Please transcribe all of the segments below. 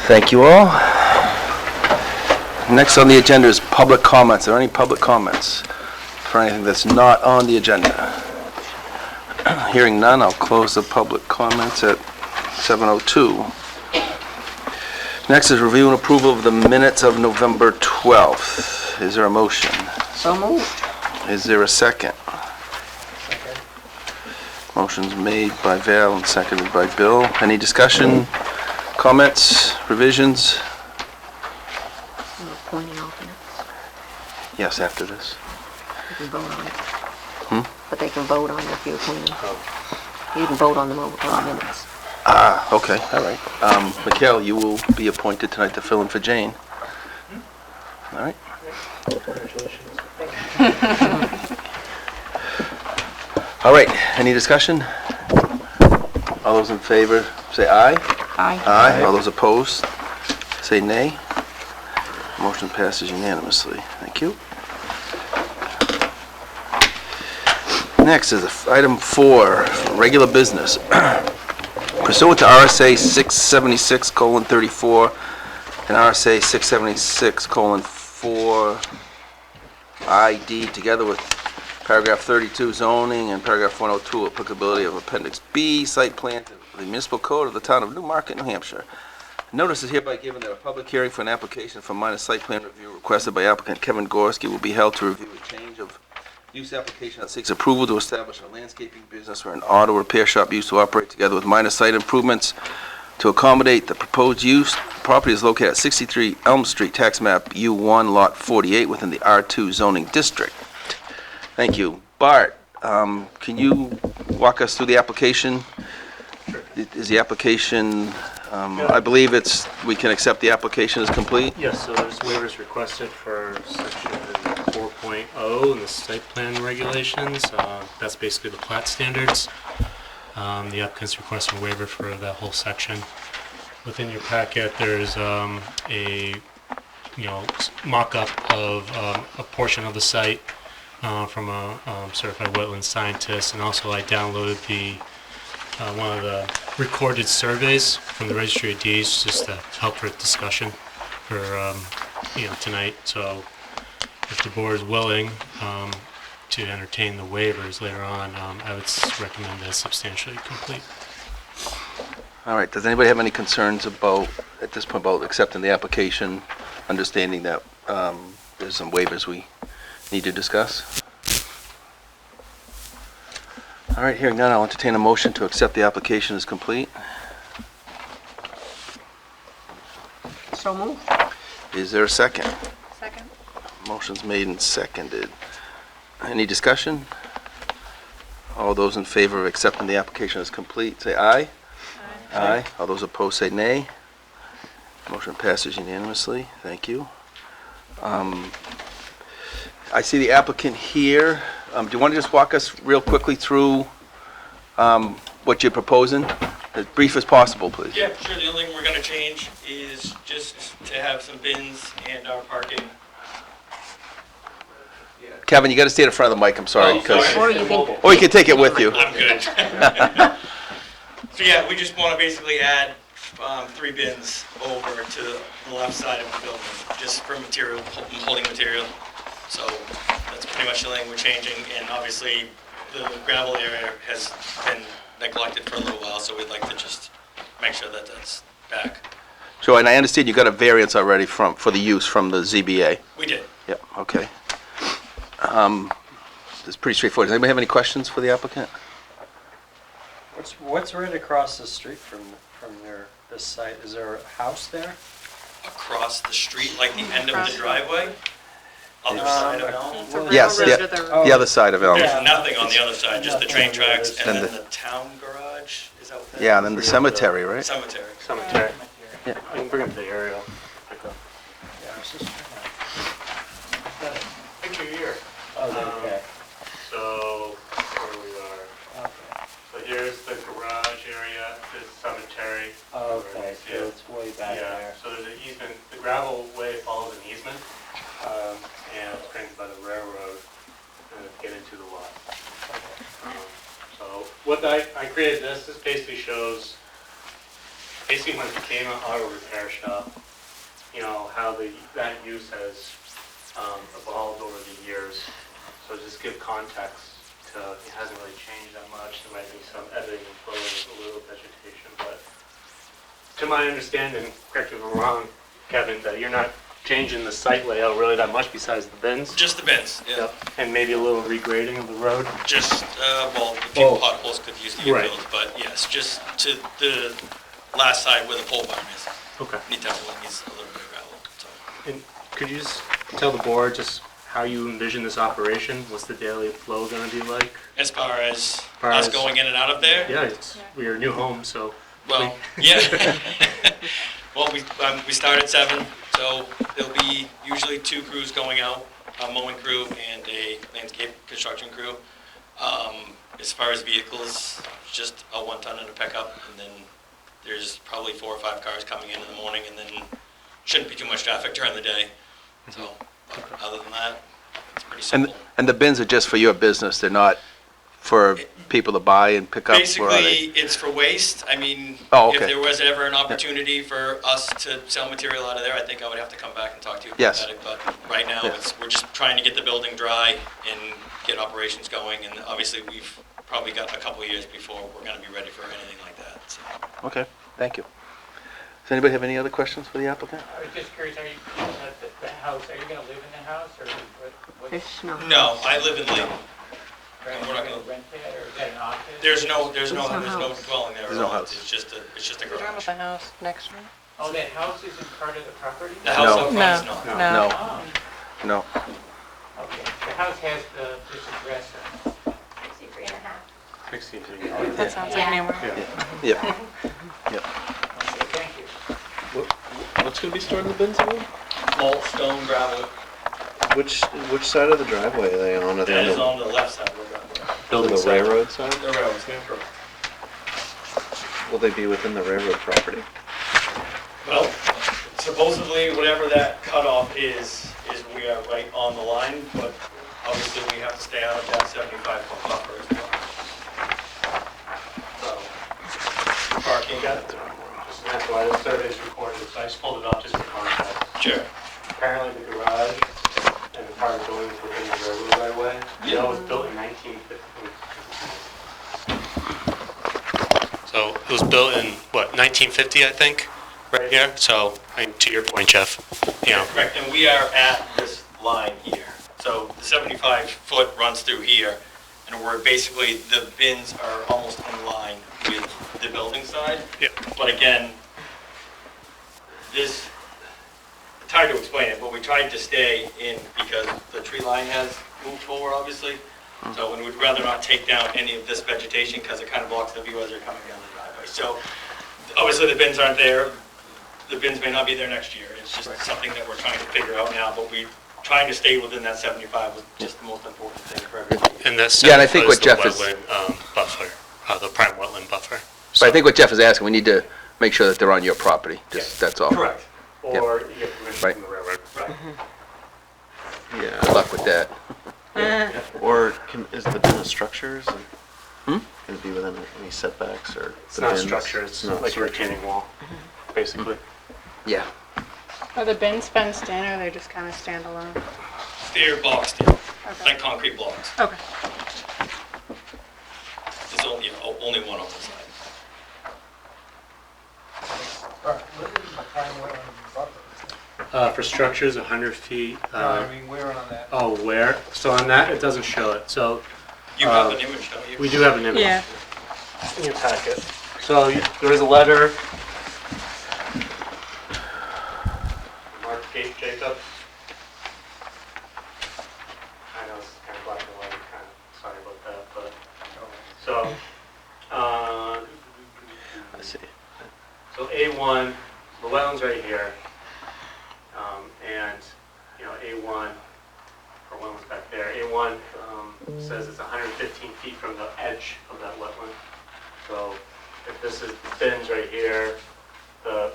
Thank you all. Next on the agenda is public comments. Are there any public comments for anything that's not on the agenda? Hearing none, I'll close the public comments at 7:02. Next is review and approval of the minutes of November 12th. Is there a motion? So moved. Is there a second? Second. Motion's made by Val and seconded by Bill. Any discussion, comments, revisions? Appointing alternates. Yes, after this. You can vote on it. But they can vote on it if you appoint them. You can vote on them over minutes. Ah, okay, all right. Mikhail, you will be appointed tonight to fill in for Jane. All right. Congratulations. All right, any discussion? All those in favor, say aye. Aye. Aye. All those opposed, say nay. Motion passes unanimously. Thank you. Next is item 4, regular business. Pursuant to RSA 676:34 and RSA 676:4 ID, together with paragraph 32 zoning and paragraph 102 applicability of appendix B site plan to the municipal code of the town of Newmarket, New Hampshire. Notice is hereby given that a public hearing for an application for minor site plan review requested by applicant Kevin Gorski will be held to review a change of use application that seeks approval to establish a landscaping business or an auto repair shop used to operate together with minor site improvements to accommodate the proposed use. The property is located at 63 Elm Street, tax map U1, lot 48, within the R2 zoning district. Thank you. Bart, can you walk us through the application? Is the application, I believe we can accept the application as complete? Yes, so there's waivers requested for section 4.0 in the site plan regulations. That's basically the plat standards. The applicant's requesting a waiver for that whole section. Within your packet, there's a mock-up of a portion of the site from a certified wetland scientist, and also I downloaded one of the recorded surveys from the Registry of Deeds just to help for discussion for tonight. So if the board is willing to entertain the waivers later on, I would recommend that substantially complete. All right, does anybody have any concerns at this point, about accepting the application, understanding that there's some waivers we need to discuss? All right, hearing none, I'll entertain a motion to accept the application as complete. So moved. Is there a second? Second. Motion's made and seconded. Any discussion? All those in favor of accepting the application as complete, say aye. Aye. All those opposed, say nay. Motion passes unanimously. Thank you. I see the applicant here. Do you want to just walk us real quickly through what you're proposing? As brief as possible, please. Yeah, sure. The only thing we're going to change is just to have some bins and our parking. Kevin, you got to stay in front of the mic, I'm sorry. Oh, sorry. Or you can take it with you. I'm good. So yeah, we just want to basically add 3 bins over to the left side of the building, just for material, holding material. So that's pretty much the thing we're changing, and obviously the gravel area has been neglected for a little while, so we'd like to just make sure that that's back. So, and I understand you got a variance already for the use from the ZBA. We did. Yep, okay. It's pretty straightforward. Does anybody have any questions for the applicant? What's right across the street from this site? Is there a house there? Across the street, like the end of the driveway? Other side of Elm? Yes, the other side of Elm. There's nothing on the other side, just the train tracks, and then the town garage, is that what that is? Yeah, and then the cemetery, right? Cemetery. Cemetery. Yeah. I can bring up the aerial. Picture here. Okay. So, where we are. Okay. So here's the garage area, the cemetery. Okay, so it's way back Yeah, there. so there's an easement, the gravel way follows an easement, and it's drained by the railroad to get into the lot. So what I created this basically shows basically when it became an auto repair shop, you know, how that use has evolved over the years. So just give context to, it hasn't really changed that much. There might be some ebbing and flowing of a little vegetation, but to my understanding, correct me if I'm wrong, Kevin, that you're not changing the site layout really that much besides the bins? Just the bins, yeah. Yep. And maybe a little regrading of the road? Just, well, a few potholes could use to be Right. filled, but yes, just to the last side where the pole barn is. Okay. Definitely needs a little bit of gravel, so. And could you just tell the board just how you envision this operation? What's the daily flow gonna be like? As far as Far us as- going in and out of there? Yeah, we're a new home, so. Well, yeah. Well, we start at 7, so there'll be usually 2 crews going out, a mowing crew and a landscape construction crew. As far as vehicles, just a 1-ton and a pickup, and then there's probably 4 or 5 cars coming in the morning, and then shouldn't be too much traffic during the day. So, but other than that, it's pretty simple. And the bins are just for your business, they're not for people to buy and pick up? Where are they? Basically, it's for waste. I mean, Oh, if okay. there was ever an opportunity for us to sell material out of there, I think I would have to come back and talk to you Yes. about it. But right now, Yeah. we're just trying to get the building dry and get operations going. And obviously, we've probably got a couple of years before we're going to be ready for anything like that. So. Okay, thank you. Does anybody have any other questions for the applicant? I was just curious, are you, the house, are you gonna live in the house, or what? There's no. No, I live in Lee. we're not gonna- Rent it, or is that an office? There's no There's no house. dwelling there. at There's no all. house. It's just a Is there garage. a house next to me? Oh, that house isn't part of the property? The house No. up front is not. No, Oh, no. okay, the house has this address on it. 16 feet. That sounds like Newmarket. Yep, Okay, thank you. What's going to be stored in the bins again? Malt, stone, gravel. Which side of the driveway are they on? Are they That on is the, on the left side of the driveway. Building the side. railroad side? The railroad's correct. Will they be within the railroad property? Well, supposedly, whatever that cutoff is we are right on the line, but obviously we have to stay out of that 75-foot buffer as well. So, parking. That's why the survey's recorded, so I just pulled it up just for context. Sure. Apparently the garage and the part of the building is within the railroad right away. That was built in 1950. So it was built in, what, 1950, I think, right here? So, to your point, Jeff, you know, Correct, and we are at this line here. So the 75-foot runs through here, and we're basically, the bins are almost in line with the building side. Yep. But again, it's hard to explain it, but we tried to stay in because the tree line has moved forward, obviously. So, and we'd rather not take down any of this vegetation because it kind of blocks the view as they're coming down the driveway. So, obviously the bins aren't there. The bins may not be there next year. It's just something that we're trying to figure out now, but we trying to stay within that 75 was just the most important thing for everybody. and that's Yeah, and I think what Jeff is- wetland buffer, the prime wetland buffer. But I think what Jeff is asking, we need to make sure that they're on your property, just, Yeah. that's all. Correct. Or you get permission Right. from the railroad. Right. Good Yeah. luck with that. Or is the bin a structure? Hmm? Can it be within any setbacks or? It's the not a bins? structure, it's not like a structure. retaining wall, basically. Yeah. Are the bins fenced in, or are they just kind of standalone? They're boxed in, Okay. like concrete blocks. Okay. There's only, only one on the side. For structures, 100 feet. Where on that? Oh, where? So on that, it doesn't show it. So You have an image, don't you? we do have an image. Yeah. In your packet. So there is a letter. Mark Jacobs. I know it's kind of black and white, kind of sorry about that, but, so, I see. so A1, the wetland's right here. And, you know, A1, or wetland's back there. A1 says it's 115 feet from the edge of that wetland. So if this is the bins right here, the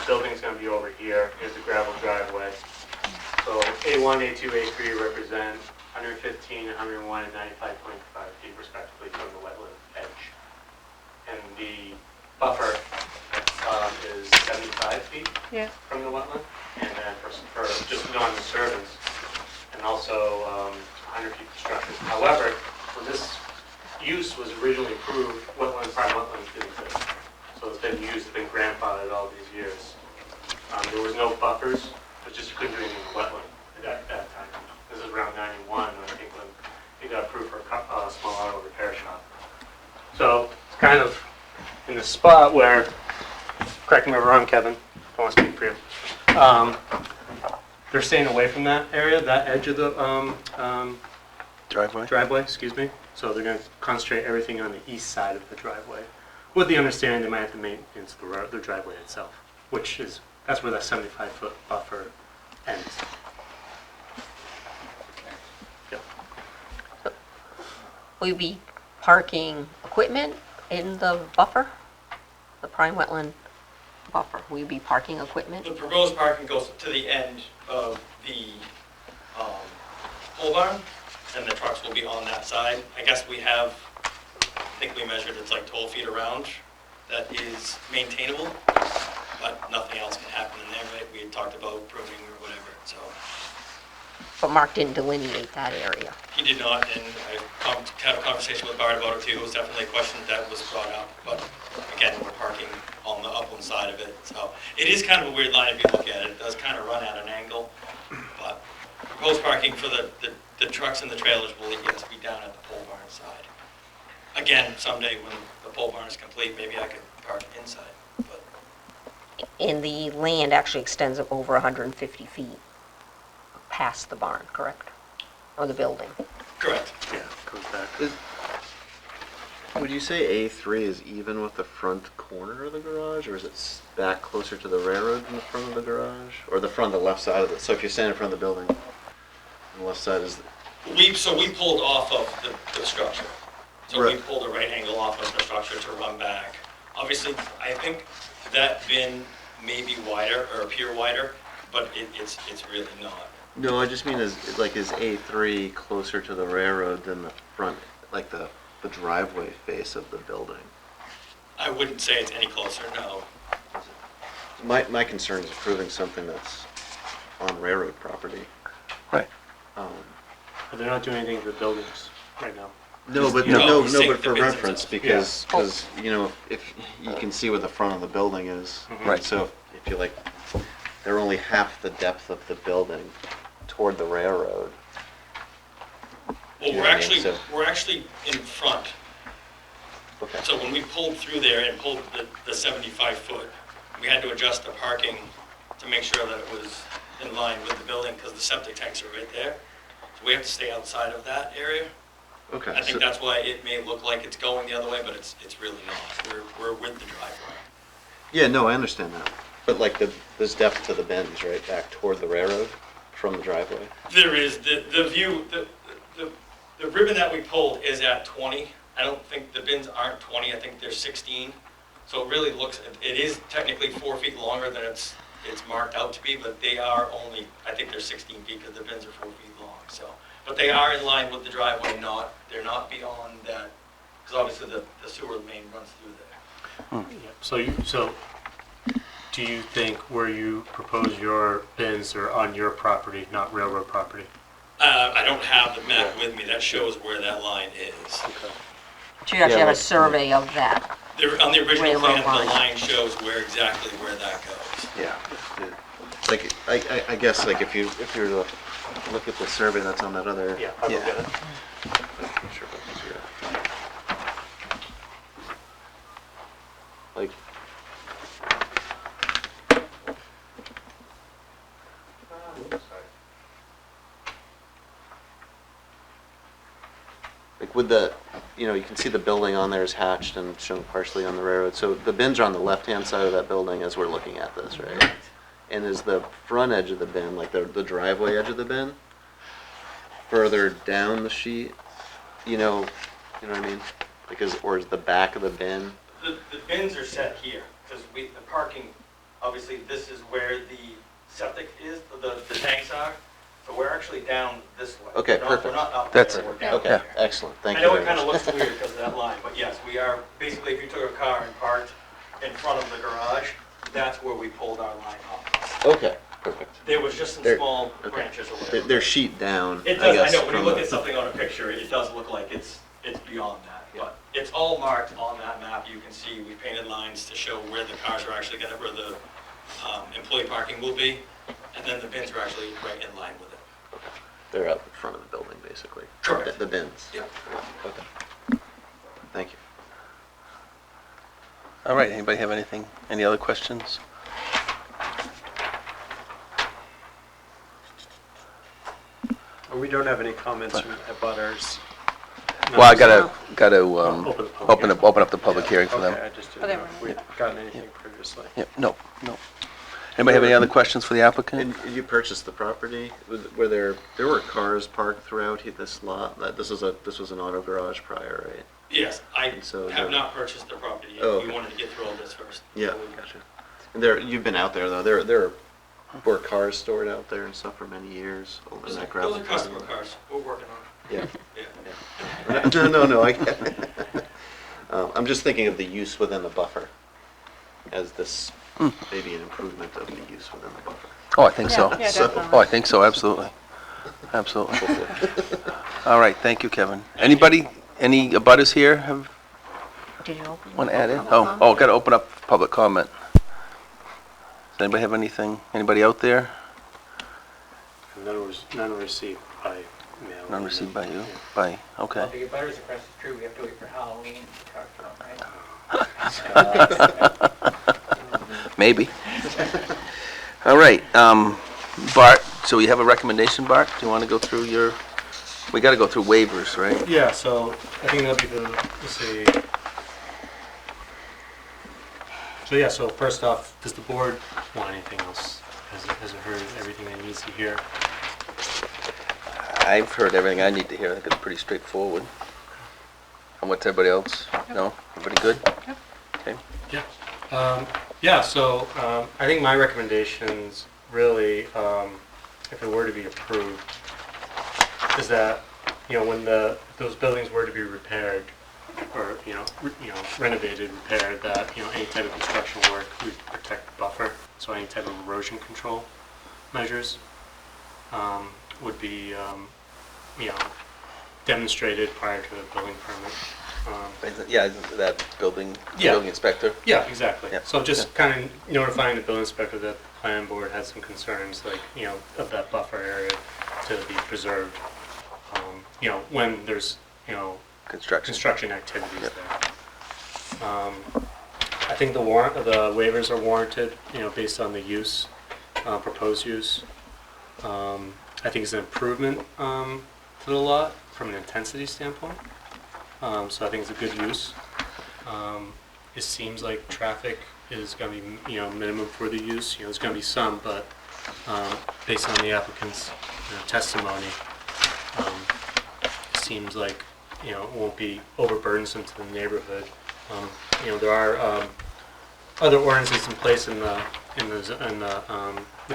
building's gonna be over here, here's the gravel driveway. So A1, A2, A3 represent 115, 101, and 95.5 feet respectively from the wetland edge. And the buffer is 75 feet Yeah. from the wetland, and then for just non-disturbance, and also 100 feet for structures. However, when this use was originally approved, prime wetlands didn't exist. So it's been used, it's been grandfathered all these years. There was no buffers, it was just you couldn't do anything in the wetland at that time. This is around 91, I think, when it got approved for a small auto repair shop. So it's kind of in the spot where, correct me if I'm wrong, Kevin, I want to speak for you. They're staying away from that area, that edge of the driveway, excuse me. So they're going to concentrate everything on the east side of the driveway, with the understanding they might have to maintain the driveway itself, that's where that 75-foot buffer ends. Yep. Will you be parking equipment in the buffer? The prime wetland buffer, will you be parking equipment? The proposed parking goes to the end of the pole barn, and the trucks will be on that side. I guess we have, I think we measured, it's like 12 feet around, that is maintainable, but nothing else can happen in there, right? We had talked about pruning or whatever, so. But Mark didn't delineate that area. He did not, and I had a conversation with Bart about it too. It was definitely a question that was brought up, but again, we're parking on the upland side of it, so. It is kind of a weird line if you look at it. It does kind of run at an angle, but proposed parking for the trucks and the trailers will get to be down at the pole barn side. Again, someday when the pole barn is complete, maybe I could park inside, but. And the land actually extends up over 150 feet past the barn, correct? Or the building? Correct. Yeah, goes back. Would you say A3 is even with the front corner of the garage, or is it back closer to the railroad than the front of the garage? Or the front, the left side of it? So if you're standing in front of the building, the left side is... So we pulled off of the structure. So we Right. pulled a right angle off of the structure to run back. Obviously, I think that bin may be wider or appear wider, but it's really not. No, I just mean is A3 closer to the railroad than the front, like the driveway face of the building? I wouldn't say it's any closer, no. My concern is approving something that's on railroad property. Right. But they're not doing anything to the buildings right now. No, but No, no, we no, sink but the for bins reference, themselves. because you know, if you can see where the front of the building is, Right. so if you they're only half the depth of the building toward the railroad. Well, Yeah, we're actually in front. Okay. So when we pulled through there and pulled the 75-foot, we had to adjust the parking to make sure that it was in line with the building because the septic tanks are right there. So we have to stay outside of that area. Okay. I think that's why it may look like it's going the other way, but it's really not. We're with the driveway. Yeah, no, I understand that. But there's depth to the bends, right, back toward the railroad from the driveway? There is, the view, the ribbon that we pulled is at 20. I don't think the bins aren't 20, I think they're 16. So it really looks, it is technically 4 feet longer than it's marked out to be, but they are only, I think they're 16 feet because the bins are 4 feet long, so. But they are in line with the driveway, they're not beyond that, because obviously the sewer main runs through there. Yeah. So do you think where you propose your bins are on your property, not railroad property? I don't have the map with me that shows where that line is. Okay. Do you actually have a like- survey of that? On the original Railroad plan, line. the line shows exactly where that goes. Yeah. I guess if you were to look at the survey that's on that other. Yeah, I'll go get it. I'm sure if I can see that. With the, you can see the building on there is hatched and shown partially on the railroad. So the bins are on the left-hand side of that building as we're looking at this, right? And is the front edge of the bin, like the driveway edge of the bin, further down the sheet? You know what I mean? Or is the back of the bin? The bins are set here, because the parking, obviously, this is where the septic is, the tanks are. So we're actually down this way. Okay, We're perfect. not up That's there, it. we're down Okay, there. excellent. Thank I you know very it kind of much. looks weird because of that line, but yes, we are, basically, if you took a car and parked in front of the garage, that's where we pulled our line off. Okay, perfect. There was just some They're- small okay. branches or They're, whatever. they're sheet down. It does, I guess, know, when you from look the- at something on a picture, it does look like it's beyond that. But it's all marked on that map. You can see we painted lines to show where the cars are actually gonna, where the employee parking will be. And then the bins are actually right in line with it. They're out in front of the building, basically. Correct. The bins. Yeah. Okay. Thank you. All right, anybody have anything, any other questions? We don't have any comments from abutters. Well, I gotta Open the public open up the public hearing for Okay, them. I just Oh, didn't they know were if we'd gotten anything previously. Yep, no. Anybody have any other questions for the applicant? And you purchased the property, were there were cars parked throughout this lot? This was an auto garage prior, right? Yes, I So have the- not purchased the property yet. Oh, We okay. wanted to get through all this first. Yeah, gotcha. And you've been out there though, there were cars stored out there and stuff for many years over in that gravel. Those are customer cars. We're working on Yeah. it. Yeah. No, I get it. I'm just thinking of the use within the buffer as this maybe an improvement of the use within the buffer. Oh, I think so. Yeah, So- definitely. Oh, I think so, absolutely. Absolutely. All right, thank you, Kevin. Anybody, any abutters here have, Did you open? want to add in? Oh, gotta open up public comment. Does anybody have anything, anybody out there? None received by mail. None received by you? Yeah. Okay. Well, the butters across the street, we have to wait for Halloween to talk about, right? Maybe. All right, Bart, so we have a recommendation, Bart? Do you want to go through we got to go through waivers, right? Yeah, so I think that'll be let's see. So yeah, so first off, does the board want anything else? Has it heard everything it needs to hear? I've heard everything I need to hear. I think it's pretty straightforward. And what's everybody else? No? Everybody good? Okay. Yeah, so I think my recommendations really, if it were to be approved, is that, when those buildings were to be repaired, or, renovated, repaired, that, any type of construction work would protect the buffer. So any type of erosion control measures would be, demonstrated prior to the building permit. Yeah, that building inspector. Yeah, exactly. Yeah. So just kind of notifying the building inspector that the planning board has some concerns, like, of that buffer area to be preserved, when there's, construction activities Yep. there. I think the waivers are warranted, based on the use, proposed use. I think it's an improvement to the lot from an intensity standpoint. So I think it's a good use. It seems like traffic is going to be, minimum for the use. There's going to be some, but based on the applicant's testimony, it seems like it won't be overburdensome to the neighborhood. There are other ordinances in place in the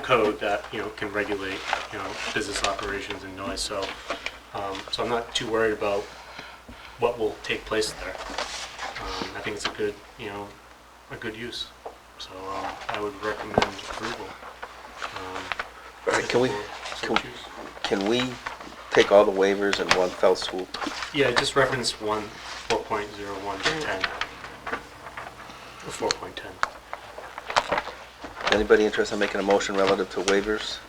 code that can regulate business operations and noise. So I'm not too worried about what will take place there. I think it's a good use. So I would recommend approval. All right, can we- if the board so choose. Can we take all the waivers in one fell swoop? Yeah, just reference 4.01 to 10. Or 4.10. Anybody interested in making a motion relative to waivers?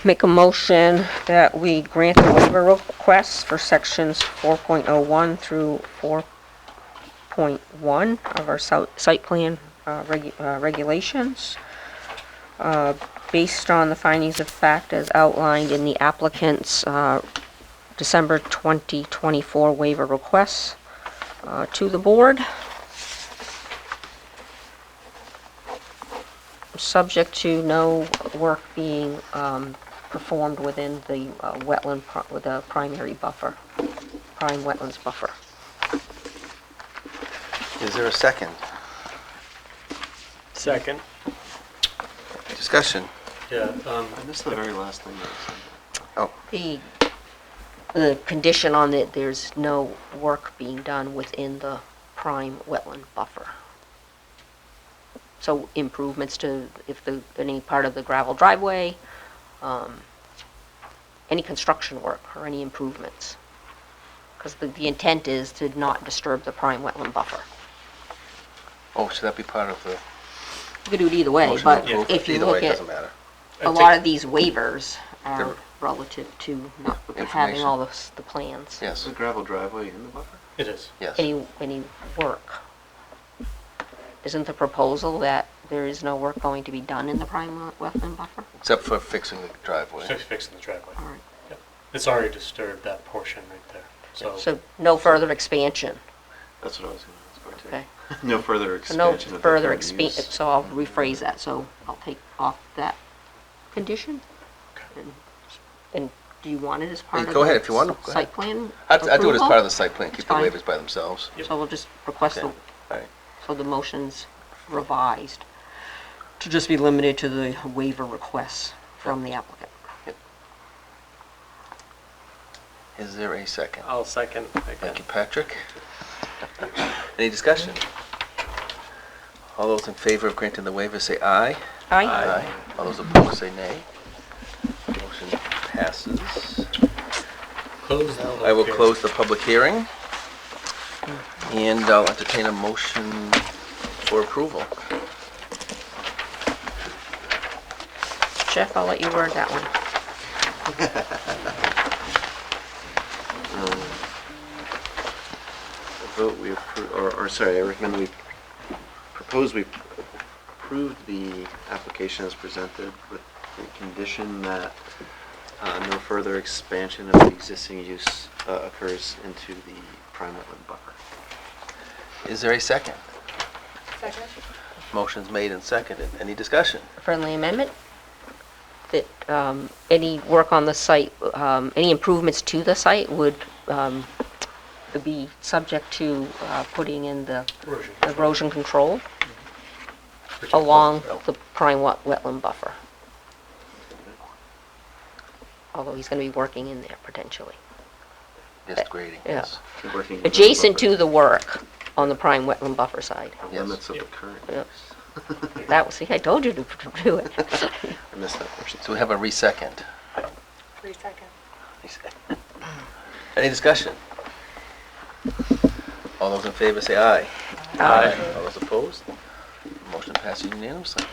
Make a motion that we grant the waiver requests for sections 4.01 through 4.1 of our site plan regulations, based on the findings of fact as outlined in the applicant's December 2024 waiver requests to the board, subject to no work being performed within the with the primary buffer, prime wetlands buffer. Is there a second? Second. Discussion? Yeah, I missed the very last thing that The condition on it, there's no work being done within the prime wetland buffer. So improvements to, any part of the gravel driveway, any construction work or any improvements. Because the intent is to not disturb the prime wetland buffer. Oh, should that be part of the You could do it either way, motion to but approve? if you Either way, look it at, doesn't matter. a lot of these waivers are They're- relative to not having Information. all the plans. Yes, Is the gravel driveway in the buffer? It is. yes. Any work. Isn't the proposal that there is no work going to be done in the prime wetland buffer? Except for fixing the driveway. Just fixing the driveway. All right. Yep. It's already disturbed that portion right there. So no further expansion, That's what I was gonna ask for too. okay? No further So no expansion of the further current expansion, use. so I'll rephrase that, so I'll take off that condition. And do you want it as part of Go ahead the if you want to. Go ahead. site plan I'd do it as approval? part of the site plan, keep It's the fine. waivers by themselves. So we'll just request Okay. the, All right. so the motion's revised to just be limited to the waiver requests from the applicant. Is there a second? I'll second Thank again. you, Patrick. Any discussion? All those in favor of granting the waiver say aye. Aye. All those opposed say nay. Motion passes. Close the I will public close the public hearing, and I'll entertain a motion for approval. Jeff, I'll let you word that one. I vote we approve, or sorry, I recommend we propose we approve the application as presented with the condition that no further expansion of the existing use occurs into the prime wetland buffer. Is there a second? Second. Motion's made and seconded. Any discussion? Friendly amendment? That any work on the site, any improvements to the site would be subject to putting in the Erosion. erosion control Which- along the prime wetland buffer. Although he's going to be working in there potentially. Just grading, Yeah. yes. Working within the Adjacent buffer to the work on the prime wetland buffer side. the limits of the current Yep. use. That was, see, I told you to do it. I missed that portion. So we have a re-second. 3 seconds. Any discussion? All those in favor say aye. Aye. All those opposed? Motion passes unanimously.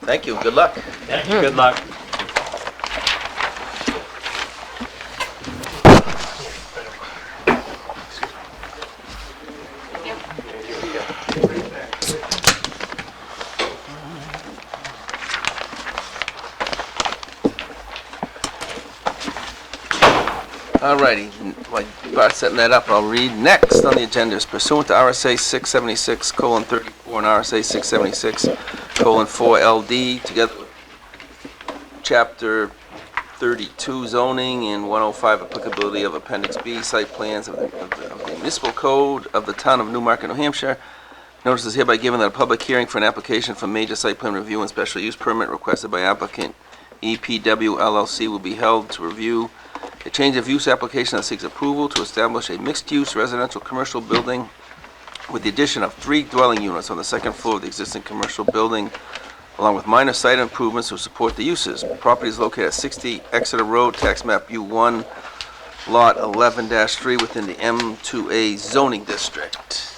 Thank you, good luck. Good luck. Alrighty, while Bart's setting that up, I'll read. Next on the agenda is pursuant to RSA 676:34 and RSA 676:4 LD, together with Chapter 32 zoning and 105 applicability of Appendix B site plans of the municipal code of the town of Newmarket, New Hampshire. Notice is hereby given that a public hearing for an application for major site plan review and special use permit requested by applicant EPW LLC will be held to review a change of use application that seeks approval to establish a mixed-use residential commercial building with the addition of 3 dwelling units on the second floor of the existing commercial building, along with minor site improvements to support the uses. Property is located at 60 Exeter Road, tax map U1, lot 11-3, within the M2A zoning district.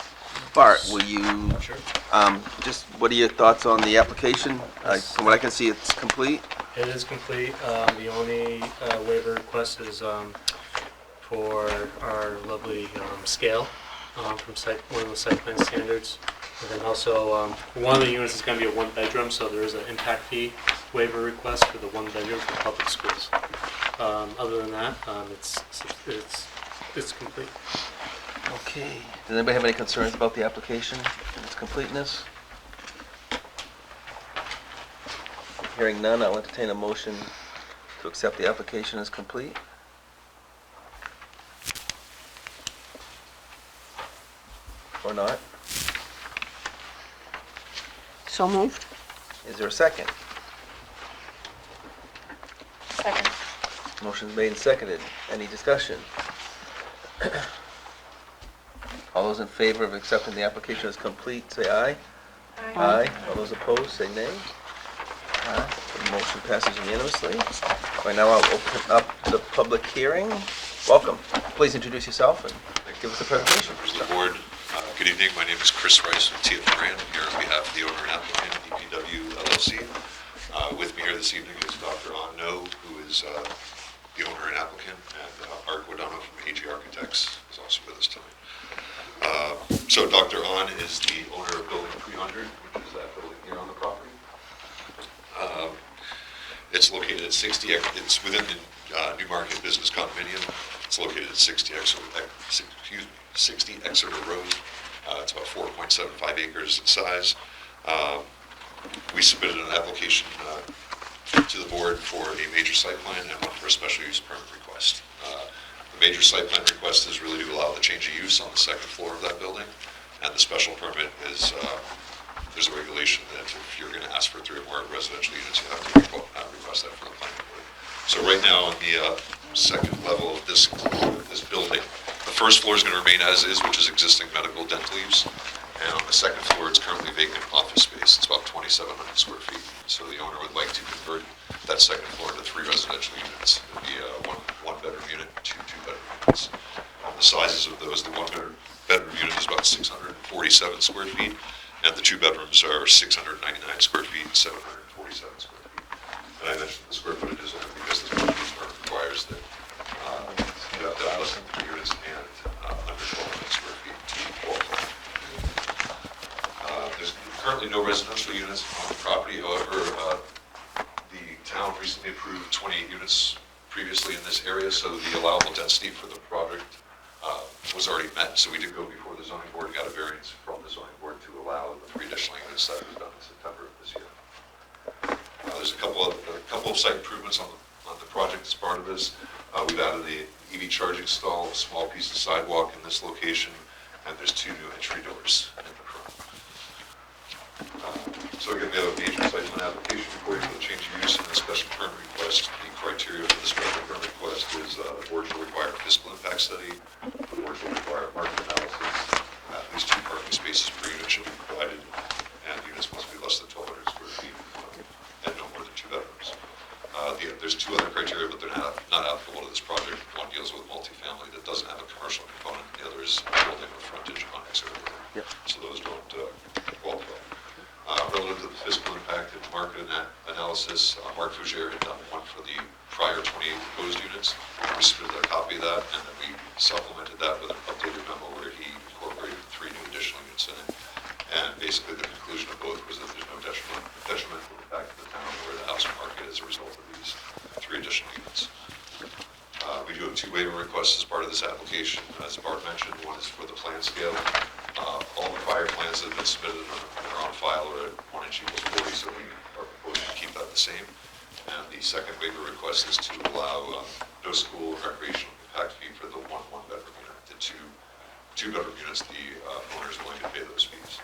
Bart, will you, Sure. just, what are your thoughts on the application? From what I can see, it's complete. It is complete. The only waiver request is for our lovely scale from one of the site plan standards. And then also, one of the units is going to be a 1-bedroom, so there is an impact fee waiver request for the 1-bedroom for public schools. Other than that, it's complete. Okay. Does anybody have any concerns about the application and its completeness? Hearing none, I'll entertain a motion to accept the application as complete. Or not? So moved? Is there a second? Second. Motion's made and seconded. Any discussion? All those in favor of accepting the application as complete, say aye. Aye. All those opposed, say nay. Aye. The motion passes unanimously. Right now, I'll open up the public hearing. Welcome. Please introduce yourself and give us a presentation. Members of the board, good evening. My name is Chris Rice with TF Moran. I'm here on behalf of the owner and applicant, EPW LLC. With me here this evening is Dr. An No, who is the owner and applicant, and Art Guadano from AG Architects is also with us tonight. So Dr. An is the owner of Building 300, which is that building here on the property. It's located at 60, it's within the Newmarket Business Condominium. It's located at 60 Exeter Road. It's about 4.75 acres in size. We submitted an application to the board for a major site plan and one for a special use permit request. The major site plan request is really to allow the change of use on the second floor of that building, and the special permit is there's a regulation that if you're going to ask for 3 or more residential units, you have to request that from the planning board. So right now on the second level of this building, the first floor is going to remain as is, which is existing medical dental use. And on the second floor, it's currently vacant office space. It's about 2,700 square feet. So the owner would like to convert that second floor into 3 residential units. It would be a one bedroom unit, 2 two-bedroom units. The sizes of those, the bedroom unit is about 647 square feet, and the 2 bedrooms are 699 square feet, 747 square feet. And I mentioned the square footage is only because the special use permit requires that you have to have less than 3 units and under 1,200 square feet to qualify. There's currently no residential units on the property. However, the town recently approved 28 units previously in this area, so the allowable density for the project was already met. So we did go before the zoning board and got a variance from the zoning board to allow the 3 additional units that was done in September of this year. There's a couple of site improvements on the project as part of this. We've added the EV charging stall, a small piece of sidewalk in this location, and there's 2 new entry doors in the front. So again, we have a major site plan application before you for the change of use and the special permit request. The criteria for the special permit request is the board will require a fiscal impact study. The board will require a market analysis. At least 2 parking spaces per unit should be provided, and units must be less than 1,200 square feet and no more than 2 bedrooms. There's 2 other criteria, but they're not applicable to this project. One deals with multifamily that doesn't have a commercial component. The other is a building with frontage on Exeter Road. Yep. So those don't qualify. Relative to the fiscal impact and market analysis, Mark Fougere had done one for the prior 28 proposed units. We submitted a copy of that, and then we supplemented that with an updated memo where he incorporated 3 new additional units in it. And basically the conclusion of both was that there's no detrimental impact to the town or the housing market as a result of these 3 additional units. We do have 2 waiver requests as part of this application. As Bart mentioned, one is for the plan scale. All the prior plans that have been submitted are on file or at 1:40, so we are proposing to keep that the same. And the second waiver request is to allow no school or recreational impact fee for the one bedroom unit. The two bedroom units, the owner is willing to pay those fees.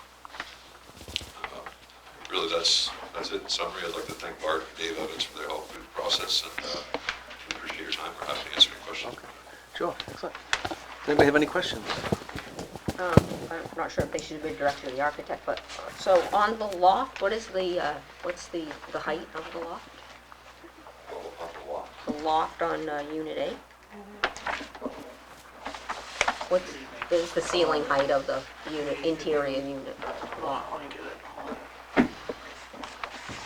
Really, that's it in summary. I'd like to thank Bart and Dave Evans for their help through the process, and we appreciate your time. We're happy to answer any questions. Okay. Sure, excellent. Does anybody have any questions? I'm not sure if they should be directed to the architect, but, so on the loft, what's the height of the loft? Well, on the lot. The loft on Unit A? What is the ceiling height of the interior unit? Let me get it. Hold on.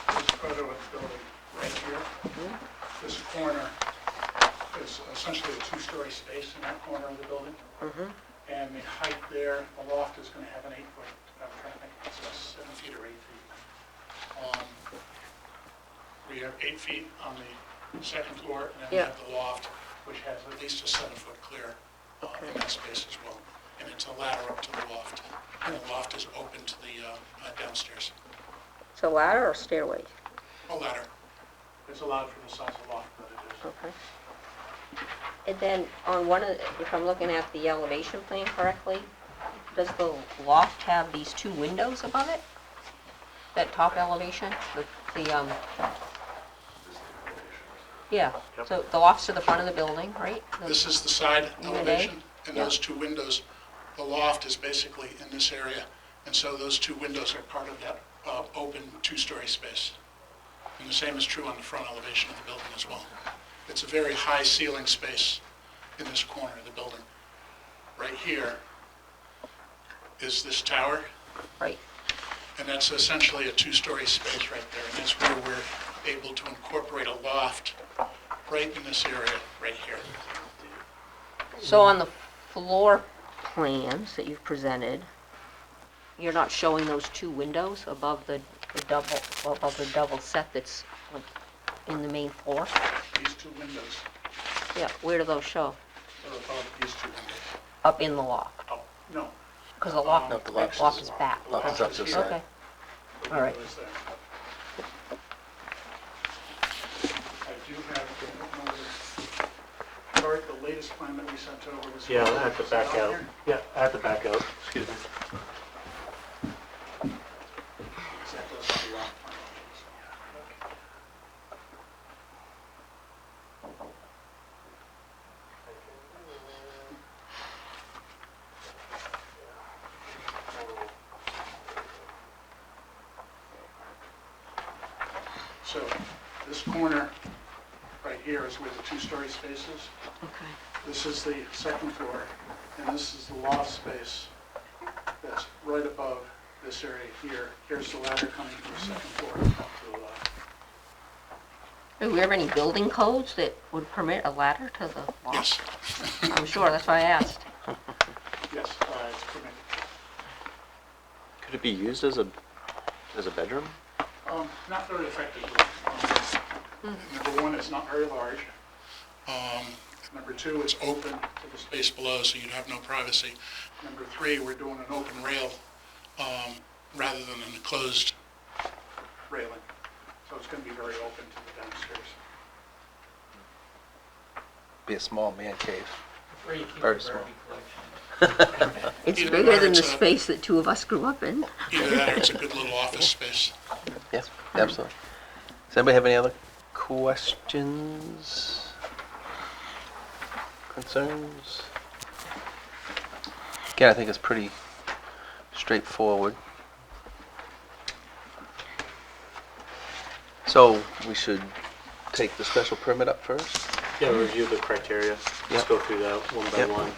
This photo of the building right here. This corner is essentially a 2-story space in that corner of the building. And the height there, the loft is going to have an 8-foot, I'm trying to think, it's 7 feet or 8 feet. We have 8 feet on the second floor, and then we have the loft, which has at least a 7-foot clear in that space as well. And it's a ladder up to the loft. And the loft is open to the downstairs. So ladder or stairway? A ladder. It's allowed for the size of loft that it is. Okay. And then on one of, if I'm looking at the elevation plan correctly, does the loft have these 2 windows above it? That top elevation? Yeah, so the loft's to the front of the building, right? This is the side Unit A? elevation, and those 2 windows The loft is basically in this area, and so those two windows are part of that open two-story space. And the same is true on the front elevation of the building as well. It's a very high ceiling space in this corner of the building. Right here is this tower, Right. and that's essentially a two-story space right there, and that's where we're able to incorporate a loft right in this area, right here. So on the floor plans that you've presented, you're not showing those two windows above the double set that's like, in the main floor? These two windows Yeah, where do those show? are above these two windows. Up in the loft? Oh, no. Because the loft, No, the loft loft is- is back. loft is up to the side. Okay, The all right. window is there. I do have, Art, the latest plan that we sent over was... Yeah, I have to back Is it on out. here? Yeah, I have to back out, excuse me. That does have the loft plan. So this corner right here is where the two-story space is. Okay. This is the second floor, and this is the loft space that's right above this area here. Here's the ladder coming from the second floor up to the loft. Do we have any building codes that would permit a ladder to the loft? Yes, I'm sure, that's why I asked. yes, it's permitted. Could it be used as a bedroom? Not very effectively. Number one, it's not very large. Number two, it's open to the space below, so you'd have no privacy. Number three, we're doing an open rail rather than an enclosed railing. So it's going to be very open to the downstairs. Be a small man cave. Where you keep Very your small. Barbie collection. It's Either bigger that or than the it's a- space that two of us grew up in. Either that or it's a good little office space. Yes, absolutely. Does anybody have any other questions? Concerns? Again, I think it's pretty straightforward. So we should take the special permit up first? Yeah, review the criteria, Yep. just go through that one by Yep. one.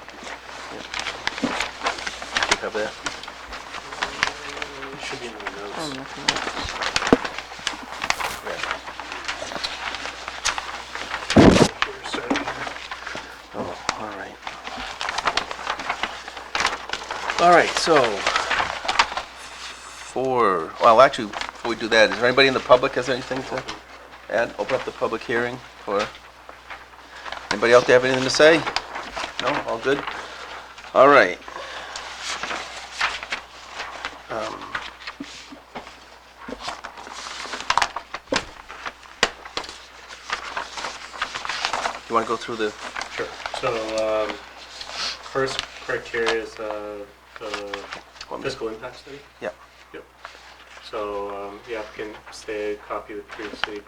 Do you have that? It should be in the I'm notes. looking at- Oh, all right. All right, so, actually, before we do that, is there anybody in the public has anything to add? Open up the public hearing for, anybody out there have anything to say? No, all good? All right. You want to go through the, Sure. So, first criteria is the fiscal impact study. yeah, Yep. So, the applicant say a copy of the previously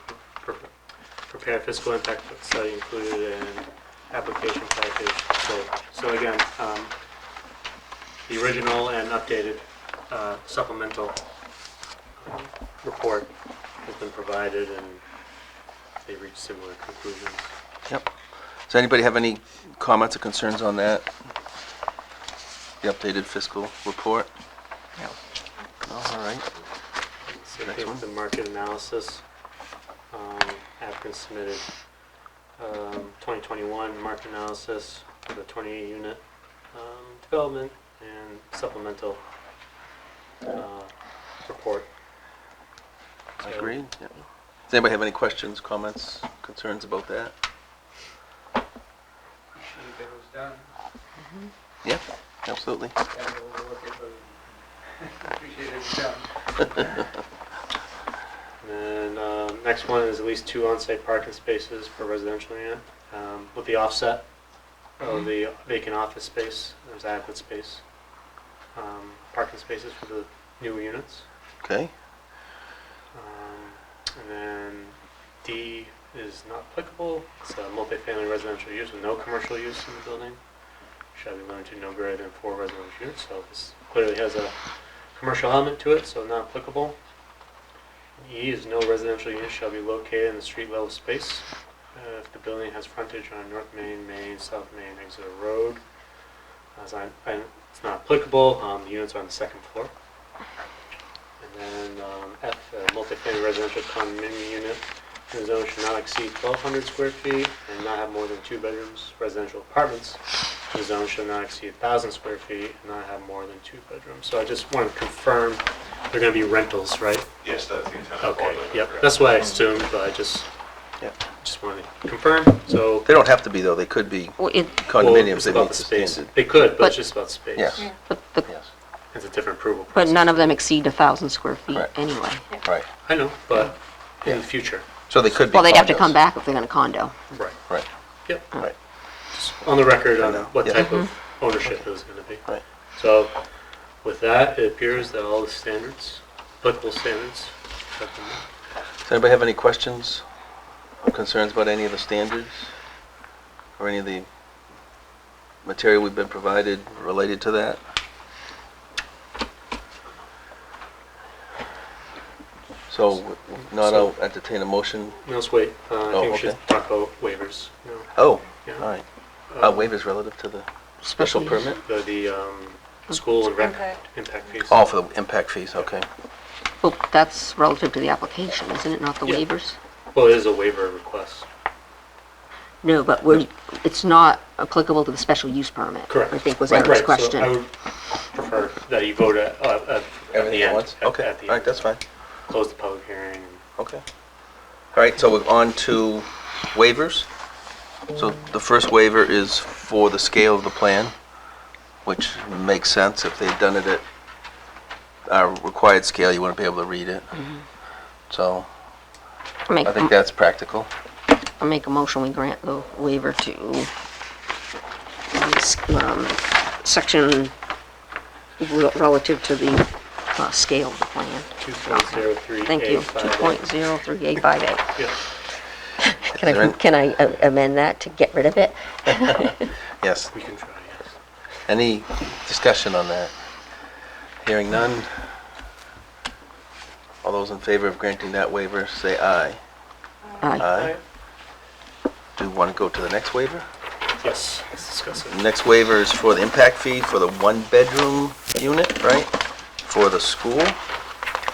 prepared fiscal impact study included in application package. So again, the original and updated supplemental report has been provided, and they reached similar conclusions. yep. Does anybody have any comments or concerns on that? The updated fiscal report? No. All right. Same Next thing one. with the market analysis. Applicant submitted 2021 market analysis for the 28-unit development and supplemental report. So- Agreed, yeah. Does anybody have any questions, comments, concerns about that? If it was done, Yeah, absolutely. and we'll look at the, appreciate it was done. And then next one is at least 2 on-site parking spaces per residential unit with the offset of the vacant office space. There's adequate space. Parking spaces for the newer units. Okay, And then D is not applicable. It's a multifamily residential use with no commercial use in the building. shall be limited to no greater than 4 residential units. So this clearly has a commercial element to it, so not applicable. E is no residential unit shall be located in the street level space if the building has frontage on North Main, South Main, Exeter Road. It's not applicable. The units are on the second floor. And then F, multifamily residential condominium unit in the zone should not exceed 1,200 square feet and not have more than 2 bedrooms. Residential apartments in the zone should not exceed 1,000 square feet and not have more than 2 bedrooms. So I just want to confirm they're going to be rentals, right? Yes, that's the intent. Okay, yep, that's what I assumed, but I just wanted to confirm, so. They don't have to be, though. They could be Well, condominiums. It's They about meet the the space. standard. They could, but But- it's just about space. Yes, yes, It's a different approval But process. none of them exceed 1,000 square feet Right. anyway. right. I know, but in the future. So they could be Well, they'd have to condos. come back if they're gonna condo. Right. Right, Yep. right. Just on the record I on know. what Yeah. type of ownership it was going to be. Right. So with that, it appears that all the standards, applicable standards, have been met. Does anybody have any questions or concerns about any of the standards? Or any of the material we've been provided related to that? So, not, I'll entertain a motion. No, let's wait. I Oh, think we should okay. talk about waivers. No. Oh, Yeah. all right. Um, Waivers relative to the special Special use. permit? The school and rec Impact. impact fees. Oh, for the impact fees, okay. Well, that's relative to the application, isn't it, not the Yeah. waivers? Well, it is a waiver request. No, but it's not applicable to the special use permit. Correct. I think was Right, Eric's So I question. would prefer that you vote at the Everything at end. once? At Okay, the all right, end. that's fine. Close the public hearing. Okay. All right, so we're on to waivers. So the first waiver is for the scale of the plan, which makes sense. If they'd done it at our required scale, you wouldn't be able to read it. So I think that's practical. I'll make a motion, we grant the waiver to section relative to the scale of the plan. 2.03. Thank you, 2.03858. Yeah. Can I amend that to get rid of it? Yes. We can try, yes. Any discussion on that? Hearing none. All those in favor of granting that waiver, say aye. Aye. Do you want to go to the next waiver? Yes, let's discuss it. Next waiver is for the impact fee for the one-bedroom unit, right? For the school?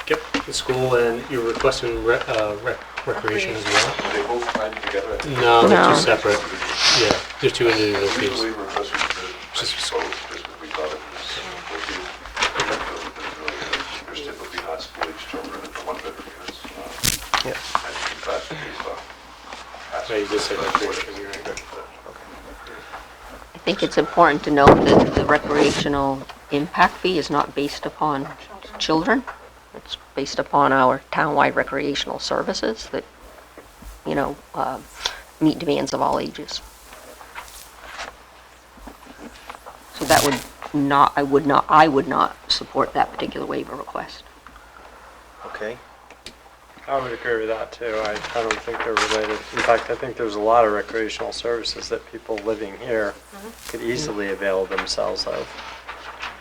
Yep, the school, and you're requesting recreation as well? Are they both tied together? No, they're No. two separate. Yeah, they're two individual fees. Usually we're supposed to just both, because we thought it was, there's typically not school-age children in the one-bedroom units. Yeah. And in fact, based on past- No, you just said recreation, you're right. I think it's important to note that the recreational impact fee is not based upon children. It's based upon our townwide recreational services that, meet demands of all ages. So that I would not support that particular waiver request. Okay. I would agree with that too. I don't think they're related. In fact, I think there's a lot of recreational services that people living here could easily avail themselves of.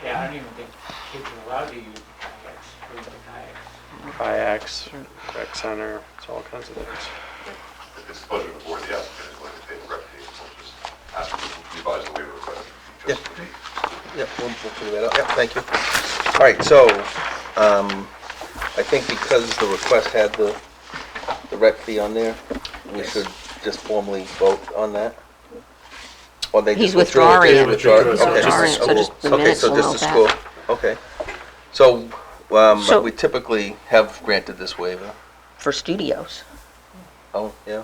Yeah, I don't even think kids are allowed to use kayaks, Kayaks, rec center, it's all kinds of things. It's the pleasure of the board, the applicant is willing to pay the rec fee, so just ask them to revise the waiver request. Just for the- Yep, we'll figure that out. Yep, thank you. All right, so, I think because the request had the rec fee on there, we should just formally vote on that? Or they He's just withdraw it? withdrawing it. Withdraw it? He's Okay. withdrawing it, so just the Okay, minutes so will just note the that. school, okay. So, So- we typically have granted this waiver. For studios, Oh, yeah?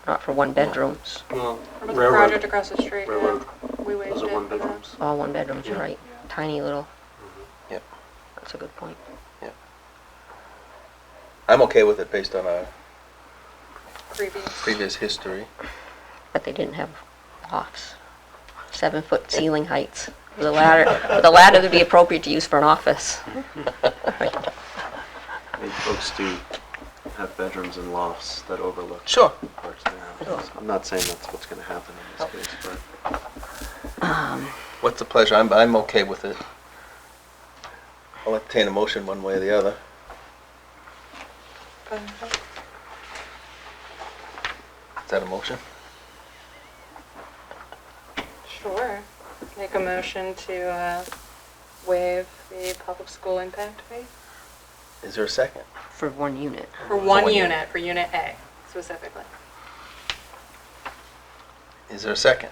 not for one bedrooms, Well, Remember the project across the street? yeah. Railroad, We waived those it. are one bedrooms. all one bedrooms, you're Yeah. right. Tiny little, Yep. that's a good point. I'm okay with it based on our Previous. previous history. But they didn't have lofts. 7-foot ceiling heights. With a ladder would be appropriate to use for an office. I mean, folks do have bedrooms and lofts that overlook Sure. parts of their house. I'm not saying that's what's gonna happen in this case, but What's the pleasure? I'm okay with it. I'll entertain a motion one way or the other. Is that a motion? Sure. Make a motion to waive the public school impact fee Is there a second? For one unit. for one unit, for Unit A specifically. Is there a second?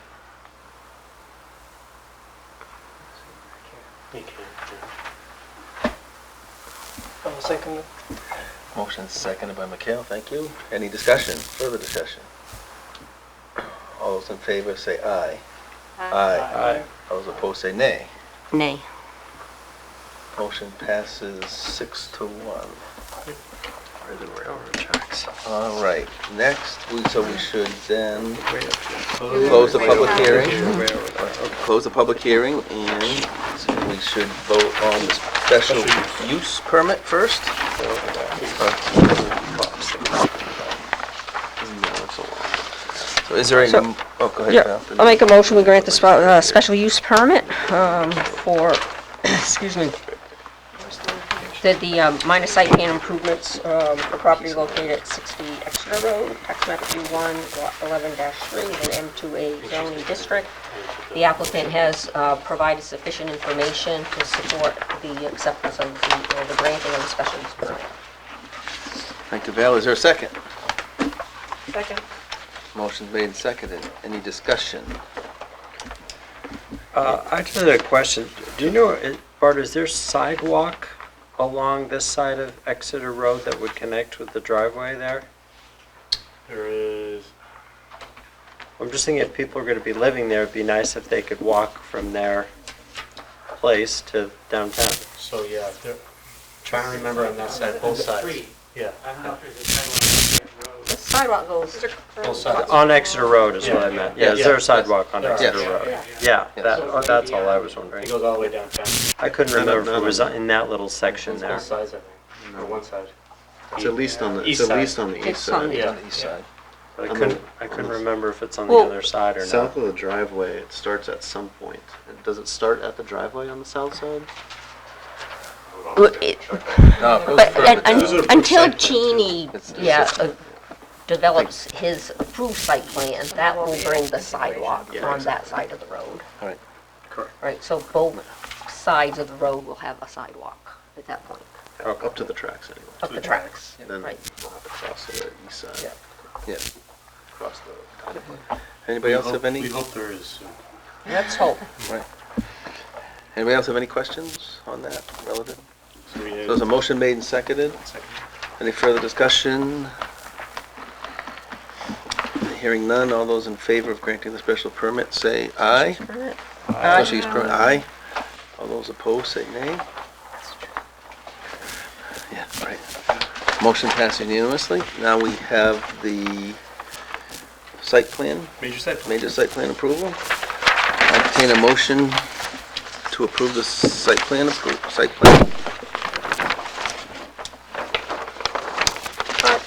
You can't. I'll second it. Motion seconded by Mikhail, thank you. Any discussion, further discussion? All those in favor say aye. Aye. All those opposed say nay. Nay. Motion passes 6-1. Where the railroad tracks. All right, next, so we should then Way up here. close the Way public over hearing. Way over there. Close the public hearing, and we should vote on the special use permit first. So is there a, So- oh, go ahead, Yeah, Val. I'll make a motion, we grant the special use permit for, excuse me, the minor site plan improvements for property located at 60 Exeter Road, tax map U1, lot 11-3, in M2A zoning district. The applicant has provided sufficient information to support the acceptance of the granting of the special use permit. Thank you, Val. Is there a second? Second. Motion made and seconded. Any discussion? I just had a question. Do you know, Bart, is there sidewalk along this side of Exeter Road that would connect with the driveway there? There is, I'm just thinking if people are going to be living there, it'd be nice if they could walk from their place to downtown. so yeah, there, trying to remember on that side, both sides. Yeah. I don't know if there's a sidewalk on that road. The sidewalk goes, Both sides. On Exeter Road is what I meant. Yeah, is there a sidewalk on There is. Exeter Yes. Road? Yeah. Yeah, that's all I was wondering. It goes all the way downtown. I couldn't remember if it was in that little section It's there. both sides, I think, or one side. It's at least on the, it's East at side. least on the east It's on side. the- Yeah. On the east side. But On the- I couldn't remember if it's on the Well, other side or South not. of the driveway, it starts at some point. Does it start at the driveway on the south side? No, it goes but further down. until Cheney, It's- develops his approved site plan, that will bring the sidewalk Yeah, on that side of the road. All right. Correct. Right, so both sides of the road will have a sidewalk at that point, Up to the tracks anyway. up the tracks, Then right. we'll have to cross to the east side. Yeah. Cross the. Anybody else have any? We hope there is. Let's hope. Right. Anybody else have any questions on that relative? So we So there's a motion made and seconded. Any further discussion? Hearing none, all those in favor of granting the special permit say aye. Special use permit, aye. All those opposed say nay. Yeah, right. Motion passes unanimously. Now we have the site plan, Major site plan. major site plan approval. I entertain a motion to approve the site plan, site plan.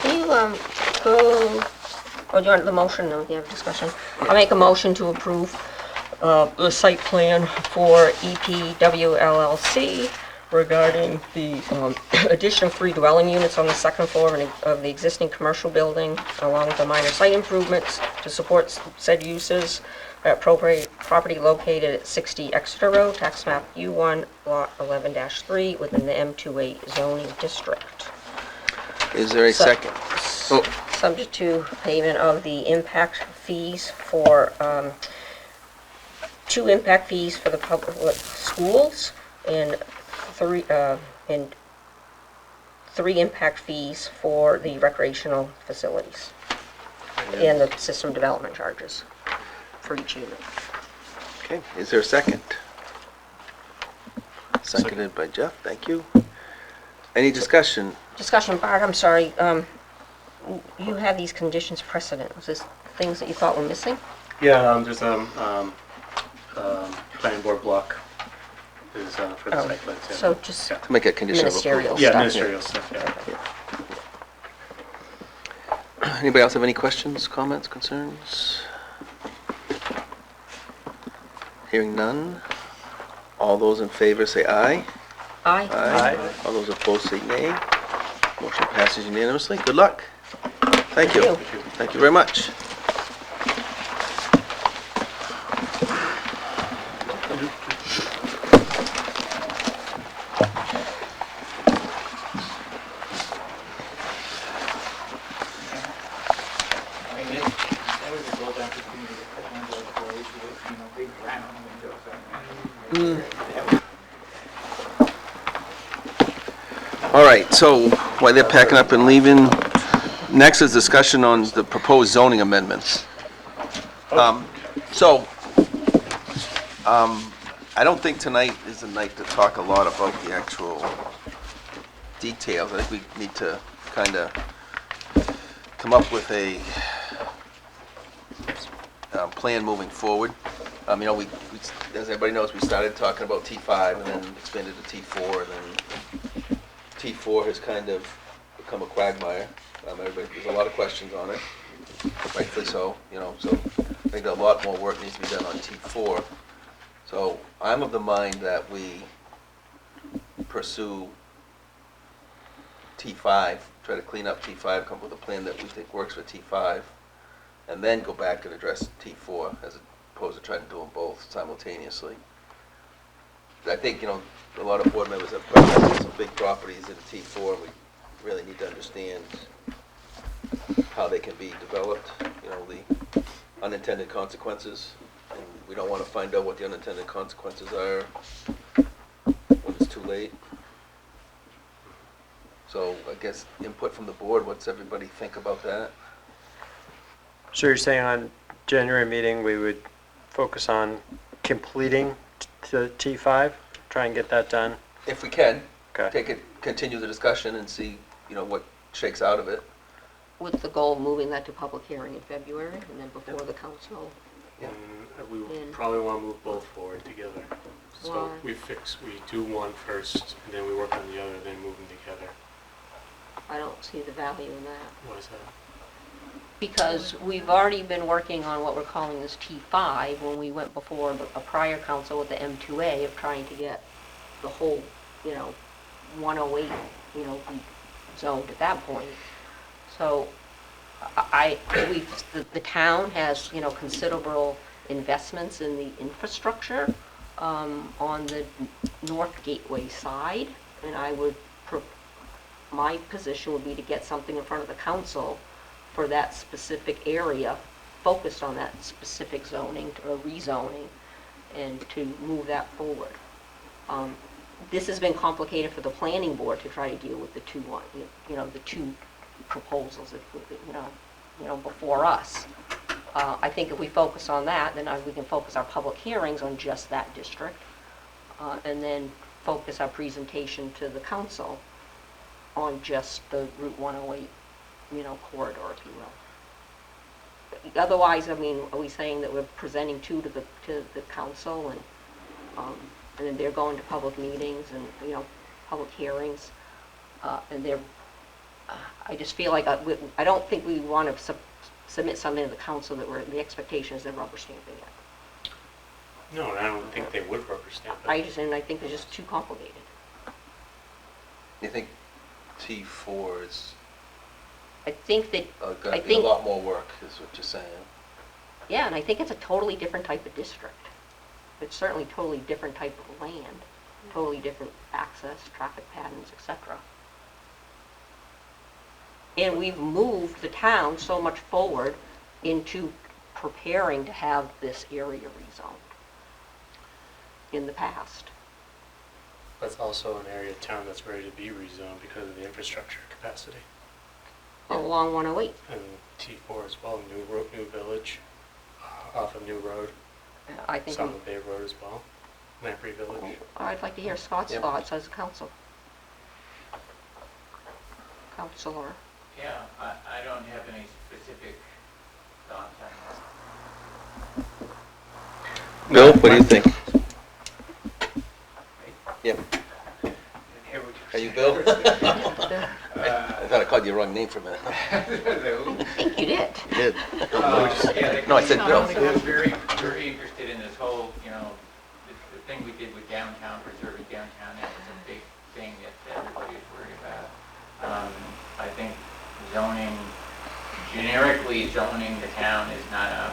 Can you, go, or do you want the motion, no, you have discussion? I'll make a motion to approve, the site plan for EPW LLC regarding the, addition of 3 dwelling units on the second floor of the existing commercial building, along with the minor site improvements to support said uses at property located at 60 Exeter Road, tax map U1, lot 11-3, within the M28 zoning district. Is there a So- second? Oh, Subject to payment of the impact fees for, 2 impact fees for the public schools and 3 impact fees for the recreational facilities. And the system development charges for each unit. okay. Is there a second? Seconded by Jeff, thank you. Any discussion? Discussion, Bart, I'm sorry, you have these conditions precedent. Was this things that you thought were missing? Yeah, there's planning board block is for the Oh, site plans. Yeah. so just Yeah. To make a condition of Ministerial approval. Yeah, stuff. ministerial stuff, yeah. Anybody else have any questions, comments, concerns? Hearing none. All those in favor say aye. Aye. Aye. All those opposed say nay. Motion passes unanimously. Good luck. Thank you. Thank you. Thank you very much. All right, so while they're packing up and leaving, next is discussion on the proposed zoning amendments. I don't think tonight is the night to talk a lot about the actual details. I think we need to kind of come up with a plan moving forward. You know, we, as everybody knows, we started talking about T5 and then expanded to T4, and then T4 has kind of become a quagmire. There's a lot of questions on it, rightfully so, you know, so I think a lot more work needs to be done on T4. So I'm of the mind that we pursue T5, try to clean up T5, come up with a plan that we think works for T5, and then go back and address T4 as opposed to trying to do them both simultaneously. I think, you know, a lot of board members have questions, some big properties in T4, and we really need to understand how they can be developed, you know, the unintended consequences. And we don't want to find out what the unintended consequences are when it's too late. So I guess input from the board, what's everybody think about that? So you're saying on January meeting, we would focus on completing the T5, try and get that done? If we can, Okay. continue the discussion and see, you know, what shakes out of it. With the goal of moving that to public hearing in February, and then before the council. Yeah. And we Yeah. probably want to move both forward together. So Why? we do one first, and then we work on the other, then move them together. I don't see the value in that. What is that? Because we've already been working on what we're calling this T5 when we went before a prior council with the M2A of trying to get the whole, you know, 108, you know, zoned at that point. So the town has, you know, considerable investments in the infrastructure on the North Gateway side, and my position would be to get something in front of the council for that specific area, focused on that specific zoning or rezoning, and to move that forward. This has been complicated for the planning board to try to deal with the two proposals that, you know, before us. I think if we focus on that, then we can focus our public hearings on just that district, and then focus our presentation to the council on just the Route 108, you know, corridor, if you will. Otherwise, I mean, are we saying that we're presenting two to the council, and then they're going to public meetings and, you know, public hearings, and I just feel like I don't think we want to submit something to the council that the expectation is they're rubber stamping it. No, I don't think they would rubber stamp it. I think it's just too complicated. You think T4 is I think that, going to be a lot more work, is what you're saying? yeah, and I think it's a totally different type of district. It's certainly a totally different type of land, totally different access, traffic patterns, etc. And we've moved the town so much forward into preparing to have this area rezoned in the past. That's also an area of town that's ready to be rezoned because of the infrastructure capacity. Along 108. And T4 as well, New Village, off of New Road, I think Summit Bay Road as well, Lamprey Village. I'd like to hear Scott's Yep. thoughts as a counselor. Yeah, I don't have any specific thoughts on that. Bill, what do you think? Yep. Are you Bill? I thought I called you the wrong name for a minute. I think you did. You did. Yeah, No, I said Bill. I was very, very interested in this whole, you know, did with downtown, preserving downtown, that was a big thing that everybody was worried about. I think zoning, generically zoning the town is not a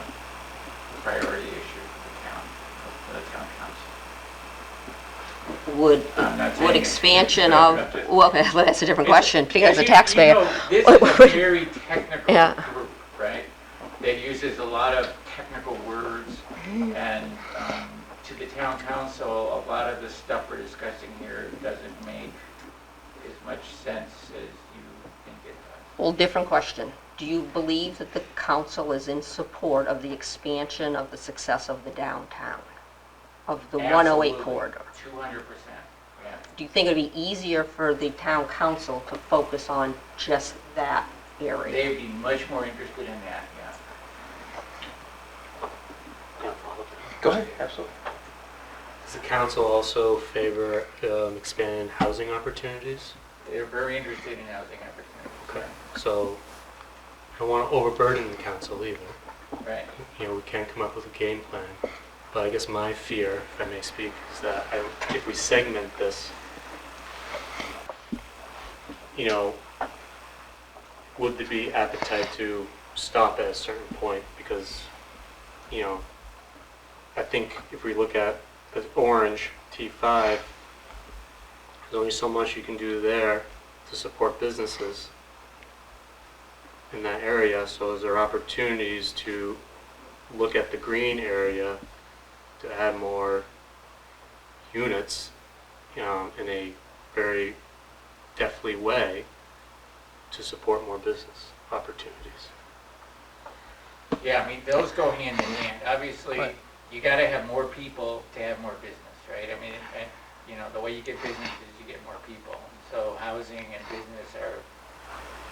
priority issue for the town council. Would, I'm not saying would it. expansion I'm of, just- well, okay, well, that's a different question, because as a You taxpayer. know, this is a very technical Yeah. group, right? That uses a lot of technical words, and to the town council, a lot of the stuff we're discussing here doesn't make as much sense as you think it does. Well, different question. Do you believe that the council is in support of the expansion of the success of the downtown, of the 108 corridor? 200%, yeah. Do you think it'd be easier for the town council to focus on just that area? They'd be much more interested in that, yeah. Go ahead, absolutely. Does the council also favor expanding housing opportunities? They're very interested in housing opportunities. Okay. So I don't want to overburden the council either. Right. You know, we can come up with a game plan. But I guess my fear, if I may speak, is that if we segment this, you know, would there be appetite to stop at a certain point? Because, you know, I think if we look at the orange T5, there's only so much you can do there to support businesses in that area. So is there opportunities to look at the green area to add more units in a very deftly way to support more business opportunities? Yeah, I mean, those go hand in hand. Obviously, Right. you gotta have more people to have more business, right? I mean, and, you know, the way you get business is you get more people. So housing and business are,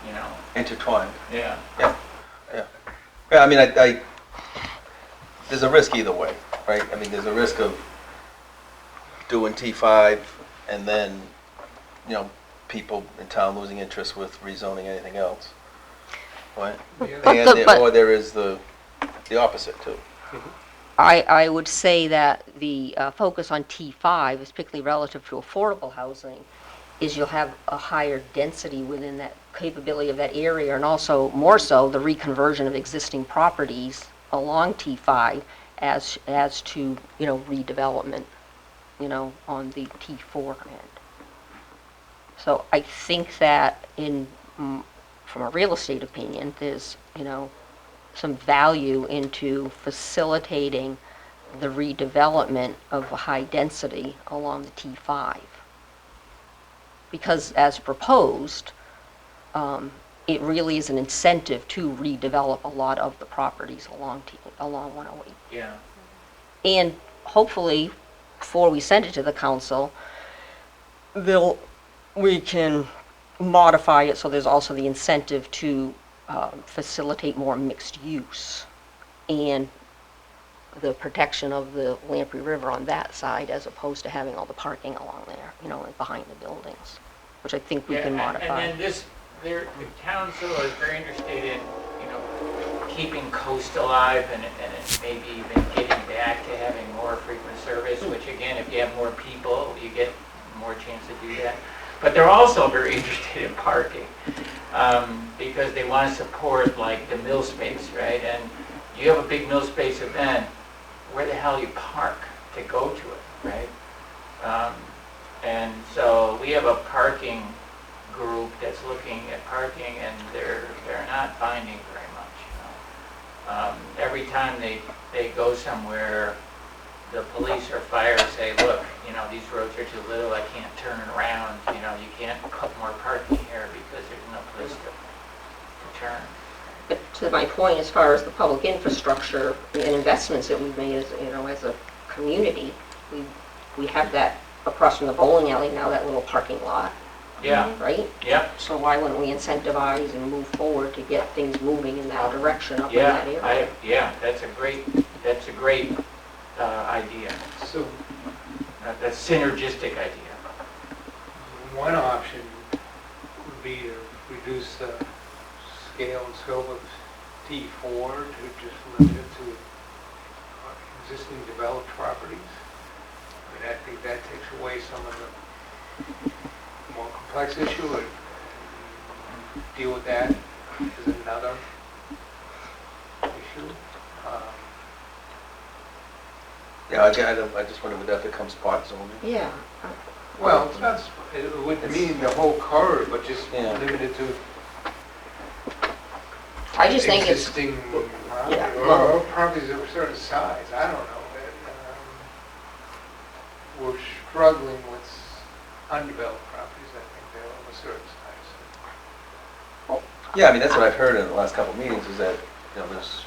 you know, Intertwined. yeah. Yeah, I mean, I, there's a risk either way, right? I mean, there's a risk of doing T5 and then, you know, people in town losing interest with rezoning anything else, right? Or there is the opposite too. I would say that the focus on T5 is particularly relative to affordable housing, is you'll have a higher density within that capability of that area, and also more so the reconversion of existing properties along T5 as to, you know, redevelopment, you know, on the T4 end. So I think that from a real estate opinion, there's, you know, some value into facilitating the redevelopment of a high density along the T5. Because as proposed, it really is an incentive to redevelop a lot of the properties along 108. Yeah. And hopefully, before we send it to the council, we can modify it so there's also the incentive to facilitate more mixed use and the protection of the Lamprey River on that side, as opposed to having all the parking along there, you know, and behind the buildings, which I think we Yeah, can modify. And then the council is very interested in, you know, keeping coast alive and maybe even getting back to having more frequent service, which again, if you have more people, you get more chance to do that. But they're also very interested in parking, because they want to support like the mill space, right? And you have a big mill space event, where the hell you park to go to it, right? And so we have a parking group that's looking at parking, and they're not finding very much. You know? Every time they go somewhere, the police or fire say, look, you know, these roads are too little, I can't turn around, you know, you can't put more parking here because there's no place to turn. But to my point, as far as the public infrastructure and investments that we've made as, you know, as a community, we have that across from the bowling alley now, that little parking lot, Yeah, right? yeah, So why wouldn't we incentivize and move forward to get things moving in that direction up in that area? yeah, that's a great idea. So That's synergistic idea. one option would be to reduce the scale and scope of T4 to just limit it to existing developed properties. Would that be complex issue and deal with that as another issue. Yeah, I just wonder would that become spot zoning? Yeah. Well, it's not, it would mean the whole corridor, but just Yeah. limited to I just think it's, existing property, Yeah, or well- or properties of a certain size, I don't know. We're struggling with undeveloped properties, I think they're of a certain size. Yeah, I mean, that's what I've heard in the last couple of meetings, is that, there's,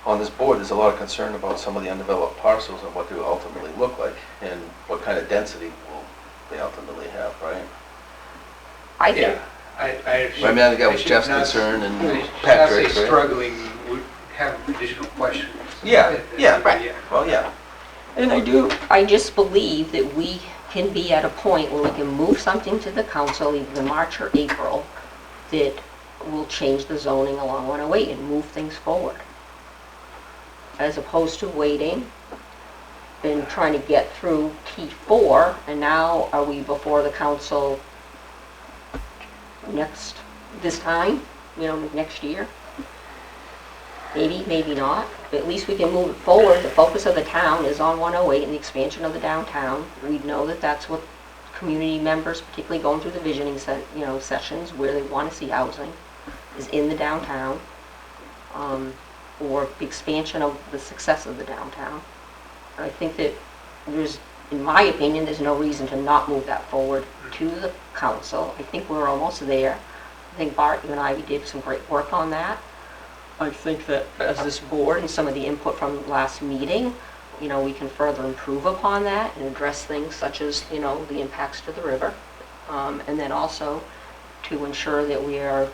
on this board, there's a lot of concern about some of the undeveloped parcels and what they will ultimately look like, and what kind of density will they ultimately have, right? I think, Yeah, I I mean, I think that was should Jeff's not- concern and I should not say Patrick's, right? struggling would have additional questions. Yeah, yeah. Right. Well, yeah. and I just believe that we can be at a point where we can move something to the council, either March or April, that will change the zoning along 108 and move things forward. As opposed to waiting and trying to get through T4, and now are we before the council this time, next year? Maybe, maybe not, but at least we can move it forward. The focus of the town is on 108 and the expansion of the downtown. We know that that's what community members, particularly going through the visioning sessions where they want to see housing, is in the downtown, or the expansion of the success of the downtown. And I think that in my opinion, there's no reason to not move that forward to the council. I think we're almost there. I think Bart, you and Ivy did some great work on that. I think that as this board and some of the input from last meeting, we can further improve upon that and address things such as, the impacts to the river. And then also to ensure that we are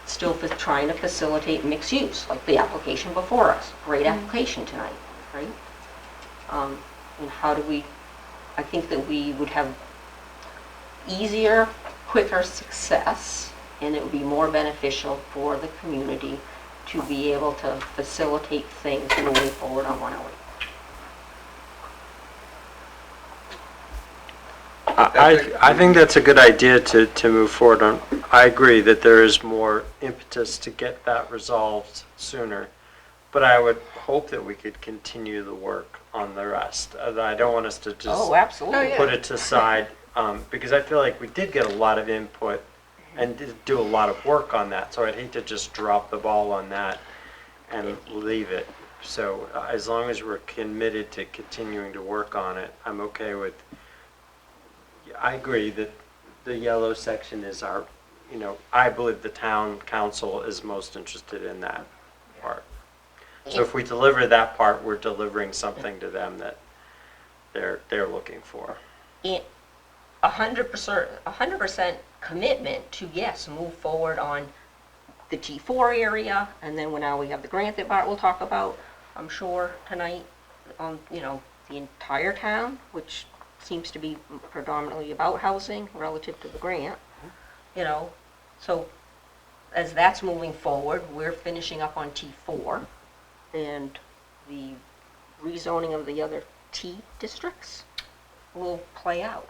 still trying to facilitate mixed use, like the application before us. Great application tonight, right? And how do I think that we would have easier, quicker success, and it would be more beneficial for the community to be able to facilitate things moving forward on 108. I think that's a good idea to move forward on. I agree that there is more impetus to get that resolved sooner, but I would hope that we could continue the work on the rest. I don't want us to just Oh, absolutely. put it to side, because I feel like we did get a lot of input and did do a lot of work on that, so I'd hate to just drop the ball on that and leave it. So as long as we're committed to continuing to work on it, I'm okay with. I agree that the yellow section is our, I believe the town council is most interested in that part. So if we deliver that part, we're delivering something to them that they're looking for. 100% commitment to, yes, move forward on the T4 area, and then now we have the grant that Bart will talk about, I'm sure, tonight, on, the entire town, which seems to be predominantly about housing relative to the grant, So as that's moving forward, we're finishing up on T4, and the rezoning of the other T districts will play out.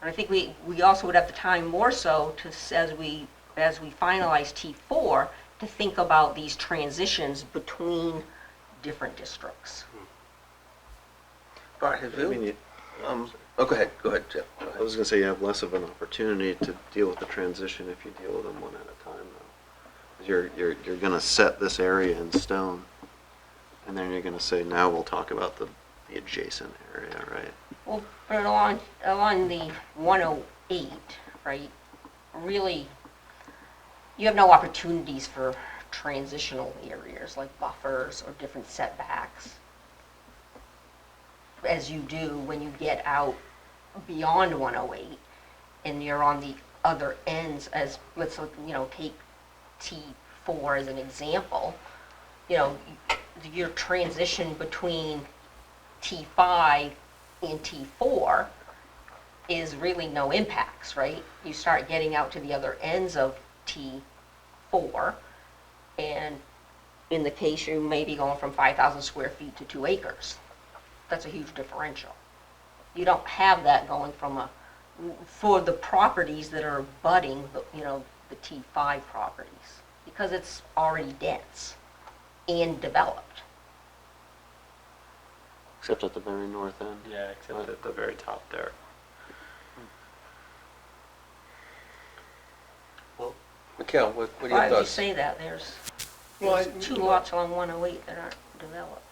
And I think we also would have the time more so to, as we finalize T4, to think about these transitions between different districts. Bart, have I mean, you, go ahead, Jeff. Go I ahead. was gonna say you have less of an opportunity to deal with the transition if you deal with them one at a time, though. 'Cause you're gonna set this area in stone, and then you're gonna say, now we'll talk about the adjacent area, right? Well, but along the 108, right, really, you have no opportunities for transitional areas like buffers or different setbacks, as you do when you get out beyond 108 and you're on the other ends. As let's take T4 as an example, your transition between T5 and T4 is really no impacts, right? You start getting out to the other ends of T4, and in the case you may be going from 5,000 square feet to 2 acres. That's a huge differential. You don't have that going from for the properties that are abutting, the T5 properties, because it's already dense and developed. Except at the very north end. Yeah, except at the very top there. Mikhail, what are your Why would you thoughts? say that? There's Well, two lots along 108 that aren't developed.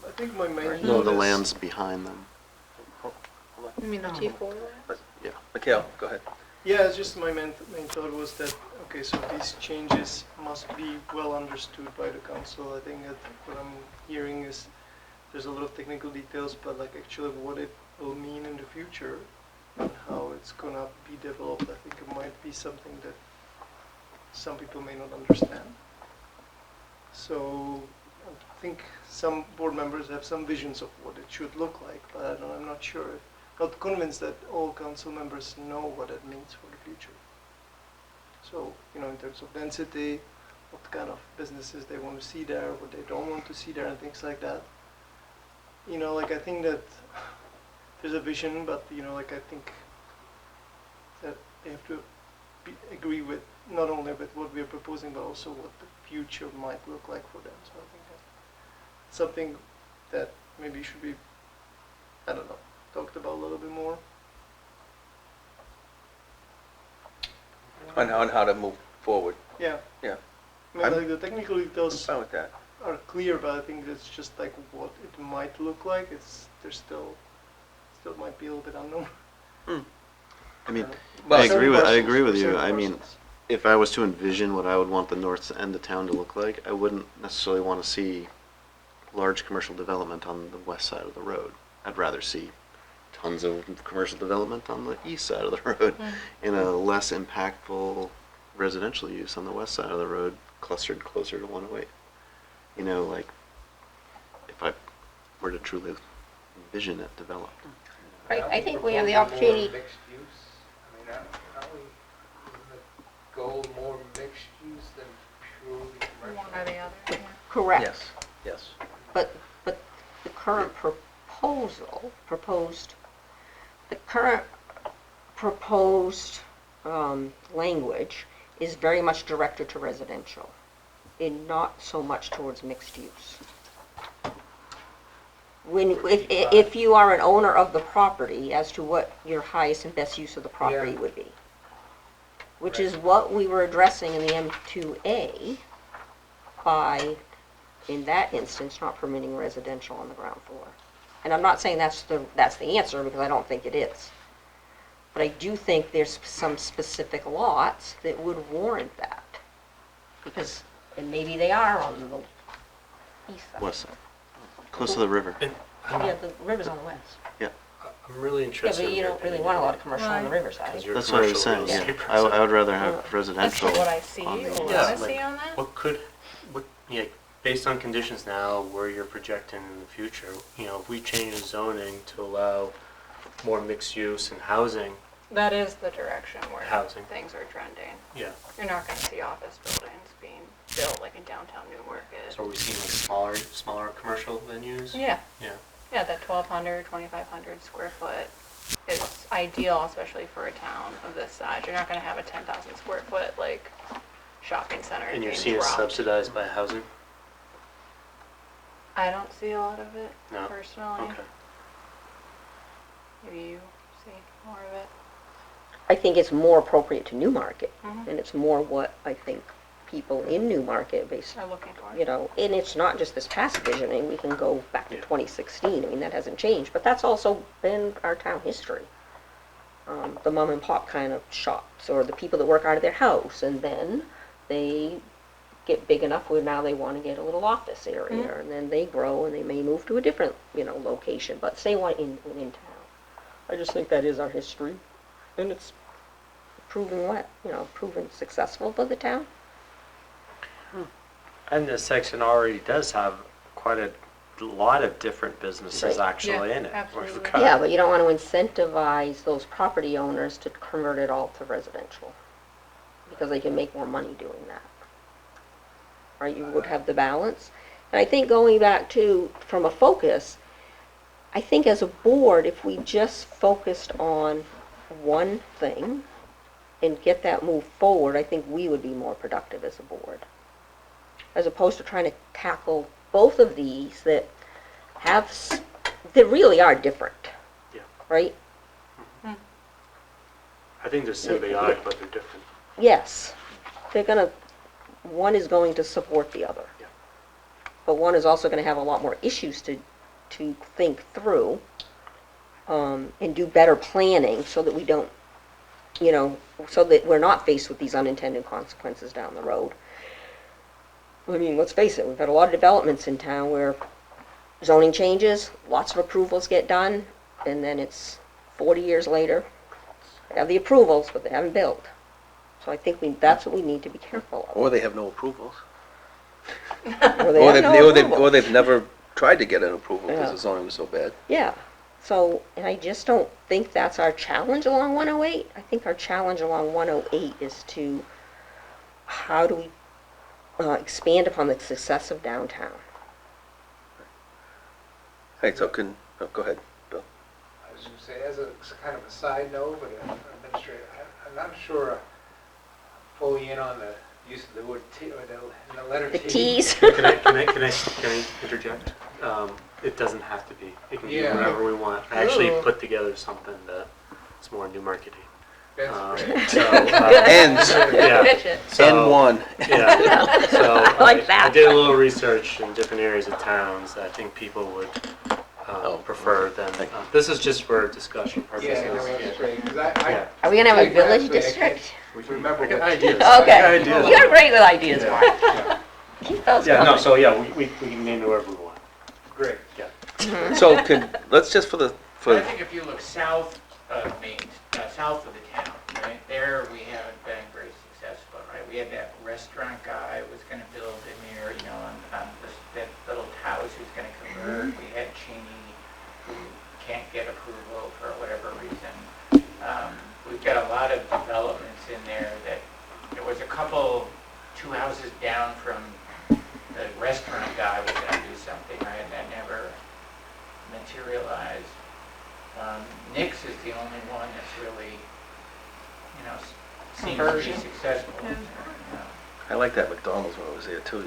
I think my main Right. No, thought the is- land's behind them. You mean the T4 land? Yeah. Mikhail, go ahead. Yeah, it's just my main thought was that, okay, so these changes must be well understood by the council. I think that what I'm hearing is there's a lot of technical details, but like actually what it will mean in the future and how it's gonna be developed, I think it might be something that some people may not understand. So I think some board members have some visions of what it should look like, but I'm not sure. Not convinced that all council members know what it means for the future. So, in terms of density, what kind of businesses they want to see there, what they don't want to see there, and things like that. I think that there's a vision, but, I think that they have to agree with not only with what we're proposing, but also what the future might look like for them. So I think that's something that maybe should be, I don't know, talked about a little bit more. On how to move forward. Yeah. Yeah. I mean, like the technical I'm details fine with that. are clear, but I think it's just like what it might look like. There's still might be a little bit unknown. I mean, Well, I agree with you. Certain I mean, parcels. if I was to envision what I would want the north end of town to look like, I wouldn't necessarily want to see large commercial development on the west side of the road. I'd rather see tons of commercial development on the east side of the road and a less impactful residential use on the west side of the road, clustered closer to 108. Like if I were to truly envision it developed. Right, I think we have the More opportunity. Mixed use, I mean, isn't the goal more mixed use than purely commercial? One or the other, yeah. Correct. Yes. But the current proposed language is very much directed to residential and not so much towards mixed use. If you are an owner of the property, as to what your highest and best use of the property Yeah. would be, which is what we were addressing in the M2A by, in that instance, not permitting residential on the ground floor. And I'm not saying that's the answer, because I don't think it is. But I do think there's some specific lots that would warrant that. Because, and maybe they are on the east side. West side, close to the river. Yeah, the river's on the west. I'm really Yeah, interested. but you don't really want a lot of commercial on the Right. riverside. That's what I was saying. Yeah, I would rather have That's residential. what I see on or the want Yeah, to like- see on that? Based on conditions now, where you're projecting in the future, if we change the zoning to allow more mixed use and housing, That is the direction where Housing. things are trending. yeah. You're not going to see office buildings being built like in downtown Newmarket. So are we seeing like smaller commercial venues? Yeah. Yeah. Yeah, that 1,200, 2,500 square foot is ideal, especially for a town of this size. You're not going to have a 10,000 square foot like shopping center. And you're being seeing it dropped. subsidized by housing? I don't see a lot of it No? personally. Okay. Maybe you see more of it. I think it's more appropriate to Newmarket, Mhm. and it's more what I think people in Newmarket, Are looking for. and it's not just this past visioning, we can go back to Yeah. 2016, I mean, that hasn't changed, but that's also been our town history. The mom and pop kind of shops, or the people that work out of their house, and then they get big enough where now they want to get a little office area, and then they grow and they may move to a different, location, but say what in town. I just think that is our history, and it's proven successful for the town. And this section already does have quite a lot of different businesses Right. actually Yeah, in it. absolutely. We've got- Yeah, but you don't want to incentivize those property owners to convert it all to residential, because they can make more money doing that. Right, you would have the balance. And I think going back to, from a focus, I think as a board, if we just focused on one thing and get that moved forward, I think we would be more productive as a board. As opposed to trying to tackle both of these that that really are different. Yeah. Right? I think they're symbiotic, but they're different. Yes. One is going to support the other. Yeah. But one is also going to have a lot more issues to think through, and do better planning so that we don't, so that we're not faced with these unintended consequences down the road. I mean, let's face it, we've had a lot of developments in town where zoning changes, lots of approvals get done, and then it's 40 years later, they have the approvals, but they haven't built. So I think that's what we need to be careful of. Or they have no approvals. Or they have no approvals. Or they've never tried to get an approval because Yeah. the zoning was so bad. Yeah, so, and I just don't think that's our challenge along 108. I think our challenge along 108 is to, how do we expand upon the success of downtown? Hey, so go ahead, Bill. I was going to say, as a kind of a side note, but an administrator, I'm not sure fully in on the use of the word T, or the letter The T. Ts. Can I interject? It doesn't have to be. It can be Yeah. whatever we want. I actually Ooh. put together something that's more Newmarket-y. That's great. So, Ends. yeah. N1. Yeah. So I like that. I did a little research in different areas of towns that I think people would prefer than. This is just for discussion purposes. Yeah, no, that's great, 'cause I Yeah. Are we gonna have a Take that, village but I district? remember I got what- ideas. Okay, ideas. you're great with ideas, Yeah. Mark. Yeah. Keep those Yeah, no, coming. so yeah, we can name it wherever we want. Great. Yeah. So let's just I think if you look south of Main, south of the town, right, there we haven't been very successful, right? We had that restaurant guy was gonna build in there, on that little house who's gonna convert. We had Cheney who can't get approval for whatever reason. We've got a lot of developments in there that, there was a couple, 2 houses down from the restaurant guy was gonna do something, right, and that never materialized. Nick's is the only one that's really, seems to be Conversion. successful. I like that McDonald's when I was there too,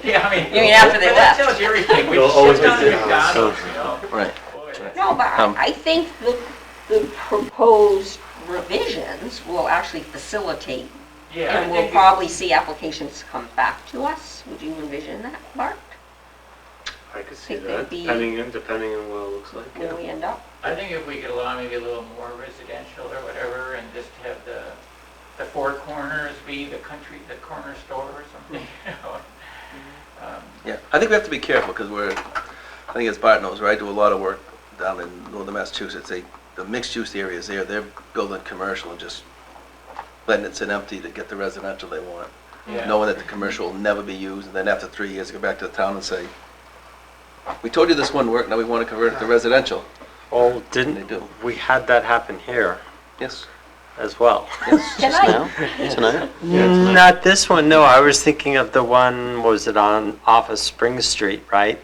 Yeah, I mean. You mean after they but left? That tells you everything. We You'll always shut down be the down, McDonald's, so- Right. Boy, No, but I think the proposed revisions will actually facilitate, Yeah, and I we'll think probably see applications come back to us. Would you envision that, Mark, I could see Think that, they'd be- depending on what it looks like. where we end up? I think if we could allow maybe a little more residential or whatever, and just have the four corners be the corner store or something, Yeah, I think we have to be careful because I think as Bart knows, right, I do a lot of work down in northern Massachusetts. The mixed-use areas there, they're building commercial and just letting it sit empty to get the residential they want, Yeah. knowing that the commercial will never be used, and then after 3 years, go back to the town and say, we told you this wouldn't work, now we want to convert it to residential. Well, They didn't, do. we had that happen here Yes, as well? yes. Just now? Tonight? Not this one, no, I was thinking of the one, was it off of Spring Street, right?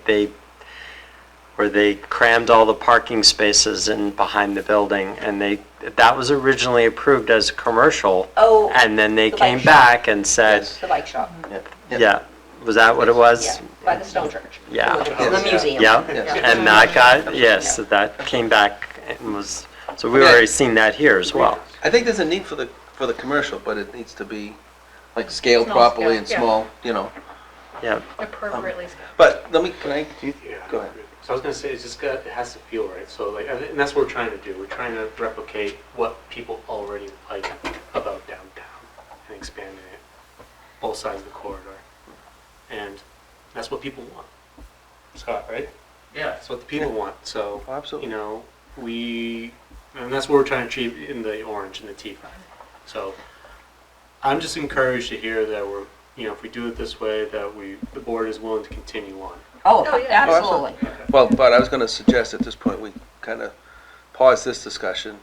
Where they crammed all the parking spaces in behind the building, and that was originally approved as commercial, Oh, and then they the came bike shop. back and said, the bike shop, yeah, was that what it was? yeah, by the Stone Church. Yeah. In the museum. Yeah, Yes. and that got, yes, so that came back and was, so we've already seen that here as well. I think there's a need for the commercial, but it needs to be like scaled Small properly and scale, small, Yeah, Appropriately scaled. But can I, Yeah. go ahead. So I was gonna say, it has to feel right, so like, and that's what we're trying to do, we're trying to replicate what people already like about downtown and expanding it, both sides of the corridor. And that's what people want, Scott, right? Yeah. That's what the people want, so, Oh, absolutely. and that's what we're trying to achieve in the orange and the T5. So, I'm just encouraged to hear that we're, if we do it this way, that the board is willing to continue on. Oh, Oh, yeah. absolutely. Well, but I was going to suggest at this point, we kind of pause this discussion.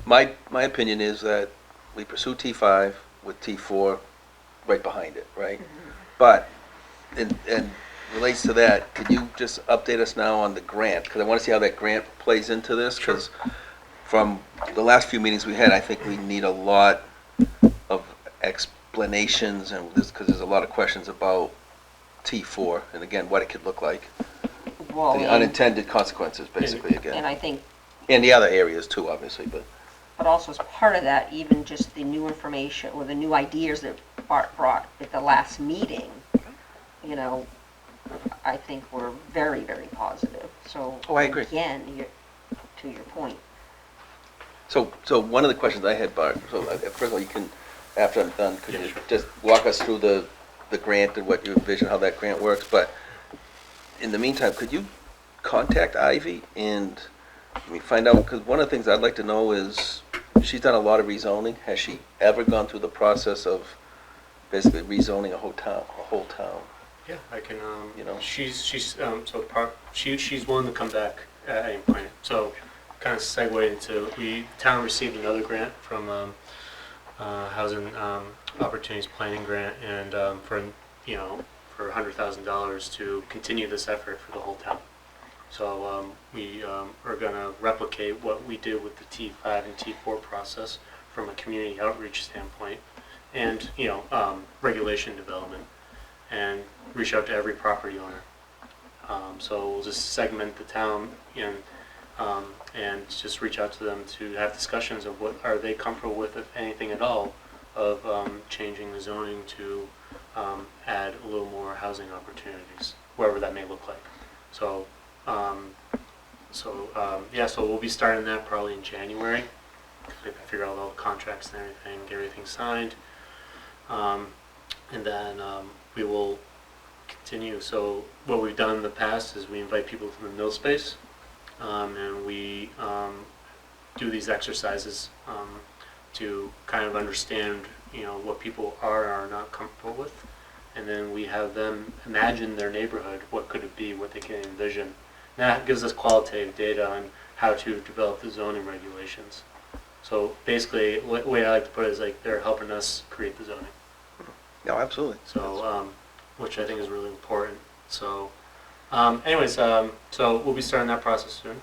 My opinion is that we pursue T5 with T4 right behind it, right? But, and relates to that, could you just update us now on the grant? Because I want to see how that grant plays into this, because from the last few meetings we had, I think we need a lot of explanations, and this, because there's a lot of questions about T4, and again, what it could look like. Well, The and unintended consequences, basically, again. I think, And the other areas too, obviously, but. but also as part of that, even just the new information or the new ideas that Bart brought at the last meeting, you know, I think were very, very positive. So Oh, I agree. again, to your point, So one of the questions I had, Bart, so first of all, you can, after I'm done, could Yeah, you sure. just walk us through the grant and what you envision, how that grant works? But in the meantime, could you contact Ivy and, I mean, find out, because one of the things I'd like to know is, she's done a lot of rezoning. Has she ever gone through the process of basically rezoning a whole town? Yeah, I can, You know. she's willing to come back at any point. So kind of segue into, town received another grant from, Housing, Opportunities Planning Grant, and, for $100,000 to continue this effort for the whole town. So, we, are gonna replicate what we did with the T5 and T4 process from a community outreach standpoint and, regulation development, and reach out to every property owner. So we'll just segment the town and just reach out to them to have discussions of what are they comfortable with, if anything at all, of changing the zoning to add a little more housing opportunities, wherever that may look like. So, so we'll be starting that probably in January. Figure out all the contracts and everything, get everything signed. And then we will continue. So what we've done in the past is we invite people to the mill space, and we do these exercises to kind of understand, what people are or are not comfortable with, and then we have them imagine their neighborhood. What could it be? What they can envision. And that gives us qualitative data on how to develop the zoning regulations. So basically, the way I like to put it is like they're helping us create the zoning. No, absolutely. So, which I think is really important. So, anyways, so we'll be starting that process soon,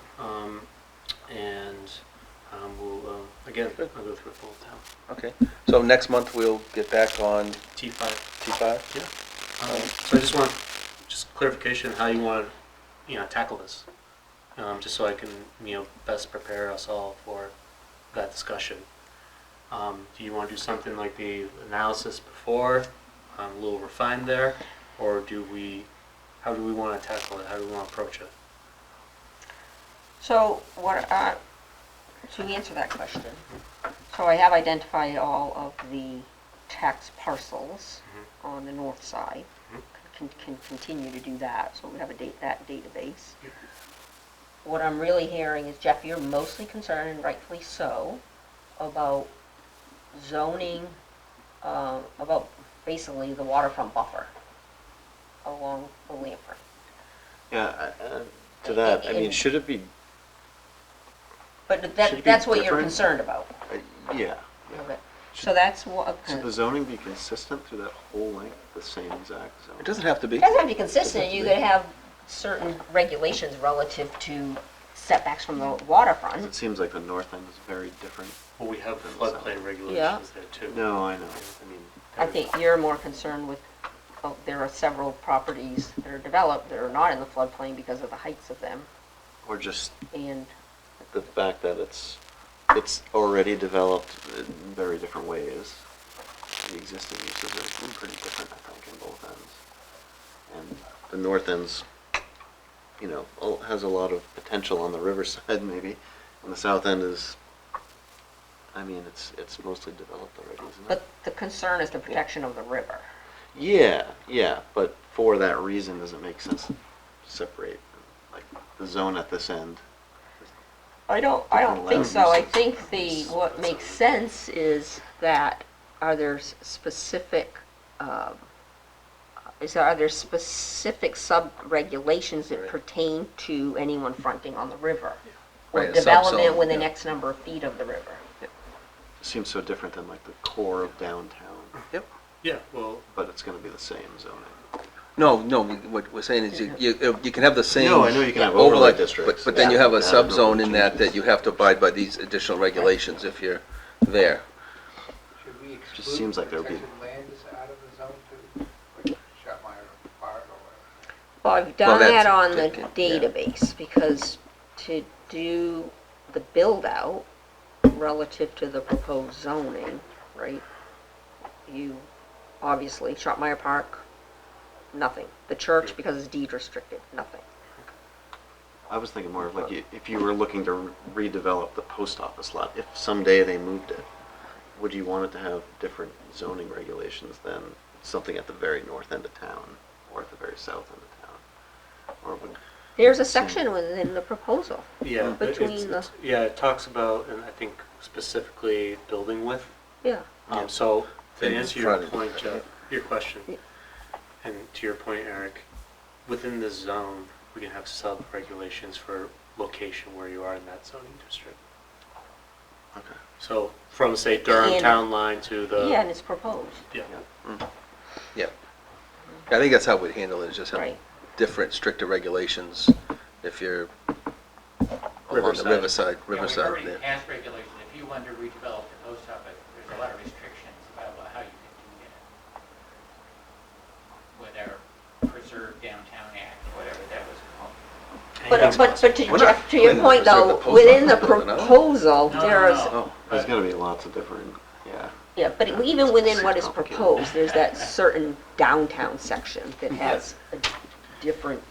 and we'll again I'll go through it full town. Okay, so next month we'll get back on T5. T5? Yeah. So I just want clarification how you want to tackle this, just so I can best prepare us all for that discussion. Do you want to do something like the analysis before, a little refined there, or how do we want to tackle it? How do we want to approach it? so to answer that question, so I have identified all of the tax parcels on the north side. Can continue to do that, so we have that database. What I'm really hearing is, Jeff, you're mostly concerned, and rightfully so, about zoning, about basically the waterfront buffer along the Lamprey. Yeah, to that, I mean, And- should it be, But Should it be that's what you're different? concerned about. yeah. Okay. So that's what, Should the zoning be consistent through that whole length, the same exact zone? It doesn't have to be. it doesn't have to be consistent, you could have certain regulations relative to setbacks from the waterfront. It seems like the north end is very different. Well, we have floodplain regulations there too. No, I know, I mean, I think you're more concerned with, there are several properties that are developed that are not in the floodplain because of the heights of them, or just and, the fact that it's already developed in very different ways. The existing uses are pretty different, I think, in both ends. And the north end's, has a lot of potential on the riverside maybe, and the south end is, I mean, it's mostly developed already, isn't it? but the concern is the protection of the river. Yeah, but for that reason, does it make sense to separate, like, the zone at this end? I don't think so. I think what makes sense is that are there specific sub-regulations that pertain to anyone fronting on the river? Or Right, a development subzone, within yeah. X number of feet of the river? It seems so different than like the core of downtown, Yep. Yeah, well, but it's gonna be the same zoning. No, what we're saying is you can have the same. No, I know you can have overlay districts. But then you have a Yeah, no subzone in that changes. you have to abide by these additional regulations if you're there. Should we Just seems like there would be- protected land is out of the zone too? Like Shotmeyer Park or whatever? Well, I've done that's that on the different, yeah. database, because to do the build-out relative to the proposed zoning, right? You, obviously, Shopmeyer Park, nothing. The church, because it's deed restricted, nothing. I was thinking more of like if you were looking to redevelop the post office lot, if someday they moved it, would you want it to have different zoning regulations than something at the very north end of town or at the very south end of town? Or would, There's a section within the proposal. Yeah, Between yeah, it talks about, and I think specifically building width. Yeah, So to In answer your front of- point, Jeff, your question, Yeah. and to your point, Eric, within this zone, we can have sub-regulations for location where you are in that zoning district. okay. So from, say, Durham And- Town Line to the. yeah, and it's proposed, Yeah. Yeah. I think that's how we'd handle it, is just have right. different stricter regulations if you're along the Riverside. Yeah, we've riverside already there. passed regulations. If you wanted to redevelop the post office, there's a lot of restrictions about how you can do that. With our Preserve Downtown Act, whatever that was called. But to We're not Jeff, to your planning to point preserve the though, post within the office building, are we? proposal, No, there's, no. Oh, There's gonna be lots of different, yeah. yeah, but even within what is Complicated. proposed, there's that certain downtown section that has a different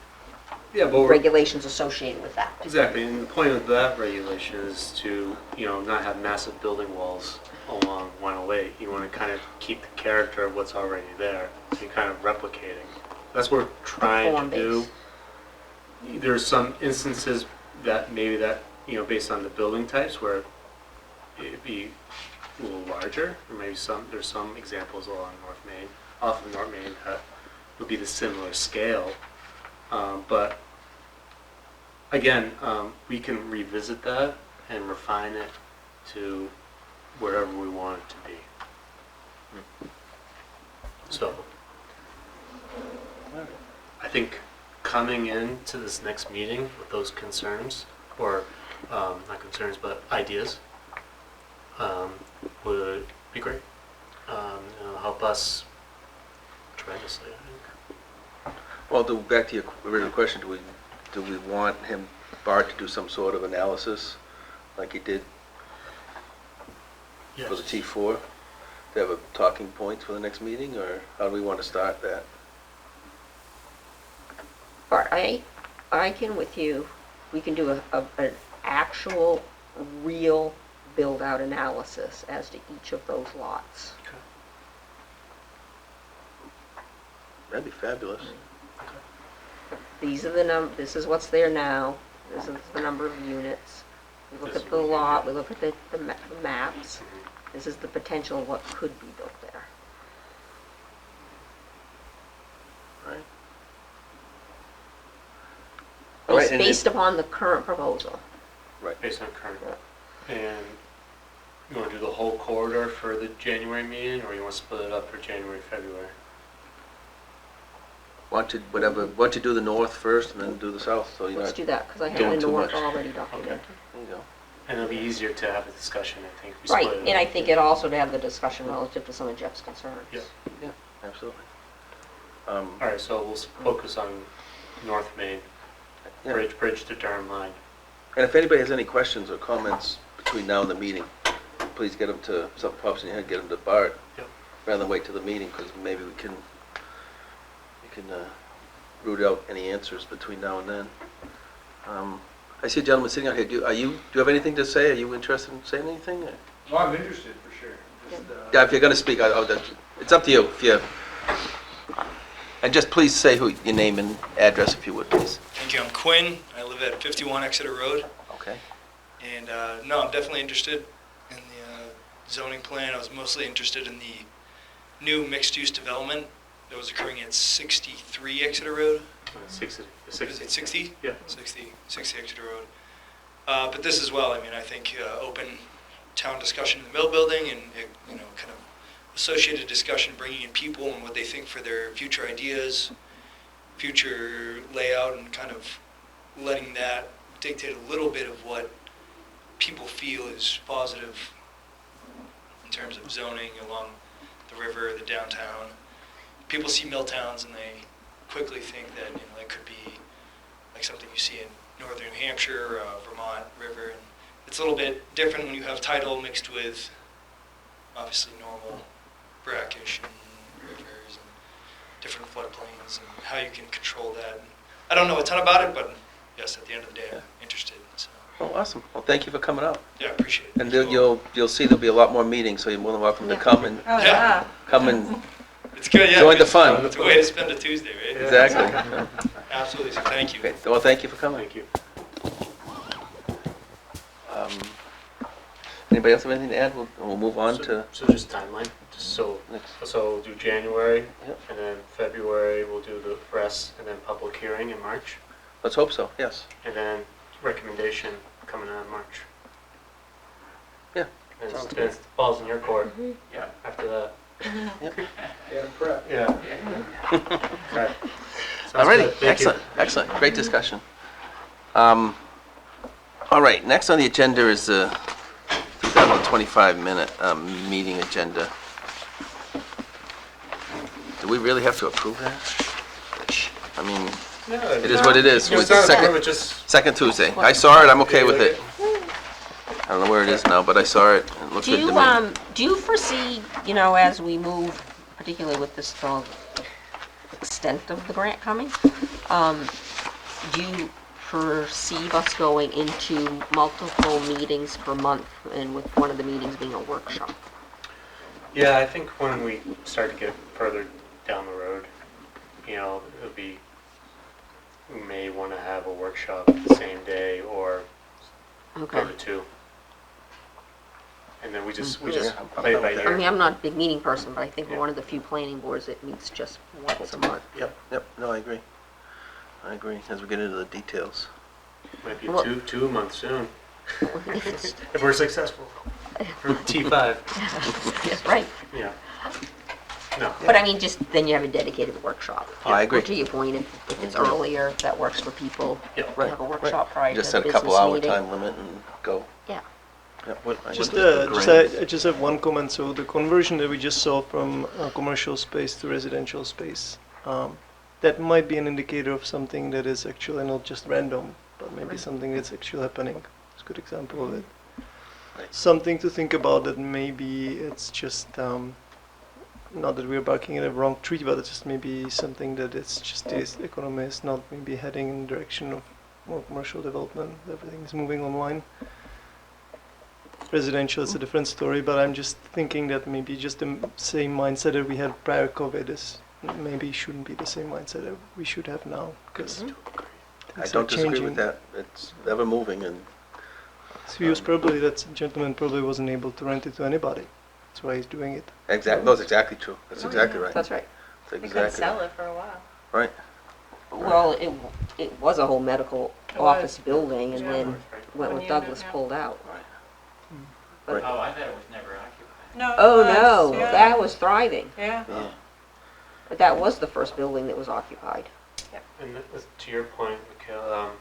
Yeah, but we're, regulations associated with that. exactly, and the point of that regulation is to, not have massive building walls along 108. You want to kind of keep the character of what's already there, so you're kind of replicating. That's what we're trying to do. There's some instances that maybe that, based on the building types where it'd be a little larger, or maybe there's some examples along North Main, off of North Main that would be the similar scale. But again, we can revisit that and refine it to wherever we want it to be. So, I think coming into this next meeting with those concerns, or not concerns, but ideas, would be great. It'll help us tremendously, I think. Well, back to your original question, do we want Bart to do some sort of analysis like he did for the T4? To have a talking point for the next meeting, or how do we want to start that? Or I can with you, we can do an actual, real build-out analysis as to each of those lots. That'd be fabulous. These are this is what's there now, this is the number of units. We look This at the would be lot, good. we look at the maps, this is the potential of what could be built there. Right. All right, and Based upon the current proposal. Based on current. And you want to do the whole corridor for the January meeting, or you want to split it up for January, February? why don't you do the north first and then do the south, so you're Let's not, do that, because I doing have the too north much. already documented. there you go. And it'll be easier to have a discussion, I think. We Right, split it and I up. think it also to have the discussion relative to some of Jeff's concerns. Yeah. Yeah, absolutely. All right, so we'll focus on North Main, Yeah. bridge to Durham line. And if anybody has any questions or comments between now and the meeting, please get them to, something pops in your head, get them to Bart, Yep. rather than wait till the meeting, because maybe we can root out any answers between now and then. I see a gentleman sitting out here. Do you have anything to say? Are you interested in saying anything? or- Well, I'm interested for sure. Just, Yeah, if you're going to speak, it's up to you. And just please say your name and address, if you would, please. Thank you. I'm Quinn. I live at 51 Exeter Road. Okay. And no, I'm definitely interested in the zoning plan. I was mostly interested in the new mixed-use development that was occurring at 63 Exeter Road. 60. Is it 60? Yeah. 60 Exeter Road. But this as well, I mean, I think open town discussion in the mill building and, kind of associated discussion, bringing in people and what they think for their future ideas, future layout and kind of letting that dictate a little bit of what people feel is positive in terms of zoning along the river, the downtown. People see mill towns and they quickly think that, you know, it could be like something you see in northern New Hampshire, Vermont River. And it's a little bit different when you have tidal mixed with obviously normal brackish and rivers and different floodplains and how you can control that. And I don't know a ton about it, but yes, at the end of the day, I'm interested. So. Oh, awesome. Well, thank you for coming out. Yeah, I appreciate it. And you'll see there'll be a lot more meetings, so you're more than welcome to Yeah. come and, Oh, Yeah. come and, It's good, yeah. Join the it's- fun. It's a way to spend a Tuesday, right? exactly. Absolutely, so thank you. Okay, well, thank you for coming. Thank you. Um, Anybody else have anything to add? We'll move on to So just timeline, next. so we'll do January, Yep. and then February, we'll do the press, and then public hearing in March, Let's hope so, yes. and then recommendation coming out in March. Yeah. And Sounds it's balls in your court Yeah. after that. Yeah, prep. Yeah. Okay. All righty, good. Thank you. excellent, excellent, great discussion. All right, next on the agenda is the 2025-minute meeting agenda. Do we really have to approve that? I mean, it is what it is. It's the second Tuesday. I saw it, I'm okay with it. I don't know where it is now, but I saw it, and it looks Do good to you, me. do you foresee, you know, as we move, particularly with this extent of the grant coming, do you perceive us going into multiple meetings per month, and with one of the meetings being a workshop? Yeah, I think when we start to get further down the road, you know, we may want to have a workshop the same day or Okay. go to two. And then we just Yeah, I'm play it fine by with that. I ear. mean, I'm not a big meeting person, but I think we're Yeah. one of the few planning boards that meets just once a month. Yep, no, I agree. I agree, as we get into the details. Might be Well- two a month soon, if we're successful. For T5, Yes, right. yeah. No, But I mean, just, then you have a dedicated workshop. Oh, I agree. Or to your point, if it's earlier, if that works for people, Yeah. to have a workshop prior to Just the set a business couple hour meeting. time limit and go. Yeah. Yeah, I just have one comment. So the conversion that we just saw from commercial space to residential space, that might be an indicator of something that is actually not just random, but maybe something that's actually happening. It's a good example of it. Right. Something to think about, that maybe it's just not that we're barking at a wrong tree, but it's just maybe something that it's just this economy is not maybe heading in the direction of more commercial development. Everything is moving online. Residential is a different story, but I'm just thinking that maybe just the same mindset that we had prior COVID is maybe shouldn't be the same mindset that we should have now, because I don't disagree with that. It's ever moving and, he was probably, that gentleman probably wasn't able to rent it to anybody. That's why he's doing it. that's exactly true. That's exactly right. That's right. That's You couldn't exactly sell right. it for a while. Right. Well, it was a whole medical It was. office building, and Yeah. then When Wentworth you Douglas moved out. pulled out. Right. Oh, I thought it was never occupied. No. Oh, it was, no, yeah. that was thriving. Yeah. Yeah. But that was the first building that was occupied. And to your point, Mikhail,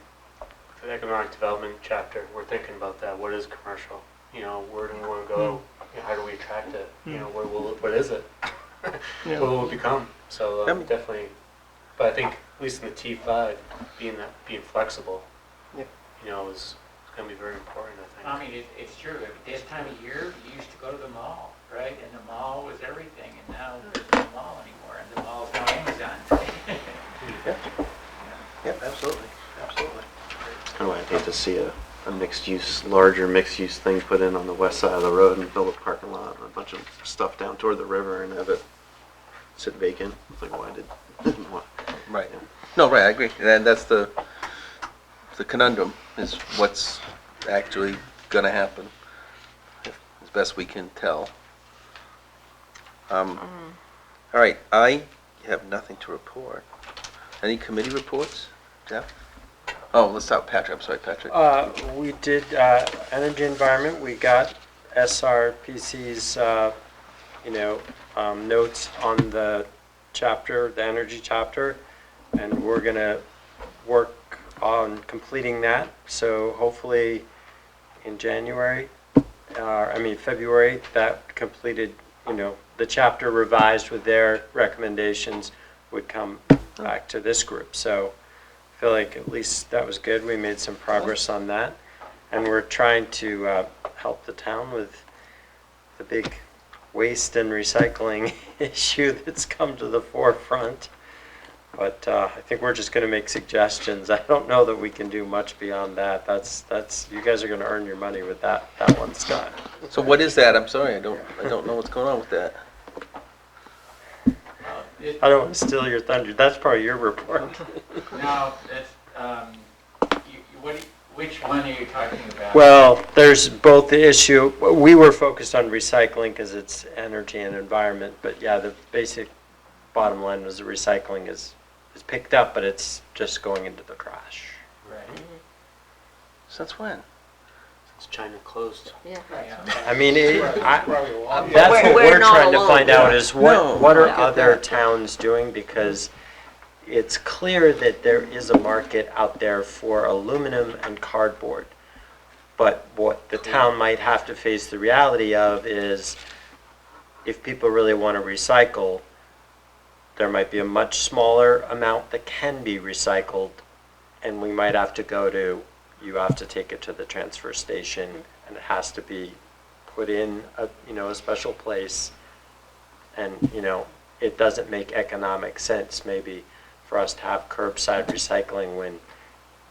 the economic development chapter, we're thinking about that. What is commercial? You know, where do we want to go? You know, how do we attract it? You know, what is it? Yeah. What will it become? So I mean- definitely, but I think at least in the T5, being flexible, Yeah. you know, is going to be very important. I I think. mean, it's true, at this time of year, you used to go to the mall, right? And the mall was everything, and now there's no mall anymore, and the mall's now Amazon. Yeah, absolutely, absolutely. Oh, I'd hate to see a larger mixed-use thing put in on the west side of the road and build a parking lot and a bunch of stuff down toward the river and have it sit vacant. It's like, why did, what? Right. No, right, I agree. And that's the conundrum, is what's actually gonna happen, as best we can tell. All right, I have nothing to report. Any committee reports, Jeff? Oh, let's start with Patrick. I'm sorry, Patrick. We did energy environment. We got SRPC's, notes on the chapter, the energy chapter. And we're gonna work on completing that, so hopefully in January, February, that completed, the chapter revised with their recommendations would come back to this group. So I feel like at least that was good. We made some progress on that. And we're trying to help the town with the big waste and recycling issue that's come to the forefront. But I think we're just going to make suggestions. I don't know that we can do much beyond that. That's you guys are going to earn your money with that one, Scott. So what is that? I'm sorry, I don't know what's going on with that. I don't want to steal your thunder. That's part of your report. No, that's, which one are you talking about? Well, there's both the issue. We were focused on recycling because it's energy and environment. But yeah, the basic bottom line was the recycling is picked up, but it's just going into the trash. Right. Since when? Since China closed. Yeah. I mean, that's We're what we're not trying to alone. find out is No, what are I get other that. towns doing, because it's clear that there is a market out there for aluminum and cardboard. But what the town might have to face the reality of is if people really want to recycle, there might be a much smaller amount that can be recycled, and we might have to go to, you have to take it to the transfer station, and it has to be put in a special place. And, it doesn't make economic sense maybe for us to have curbside recycling when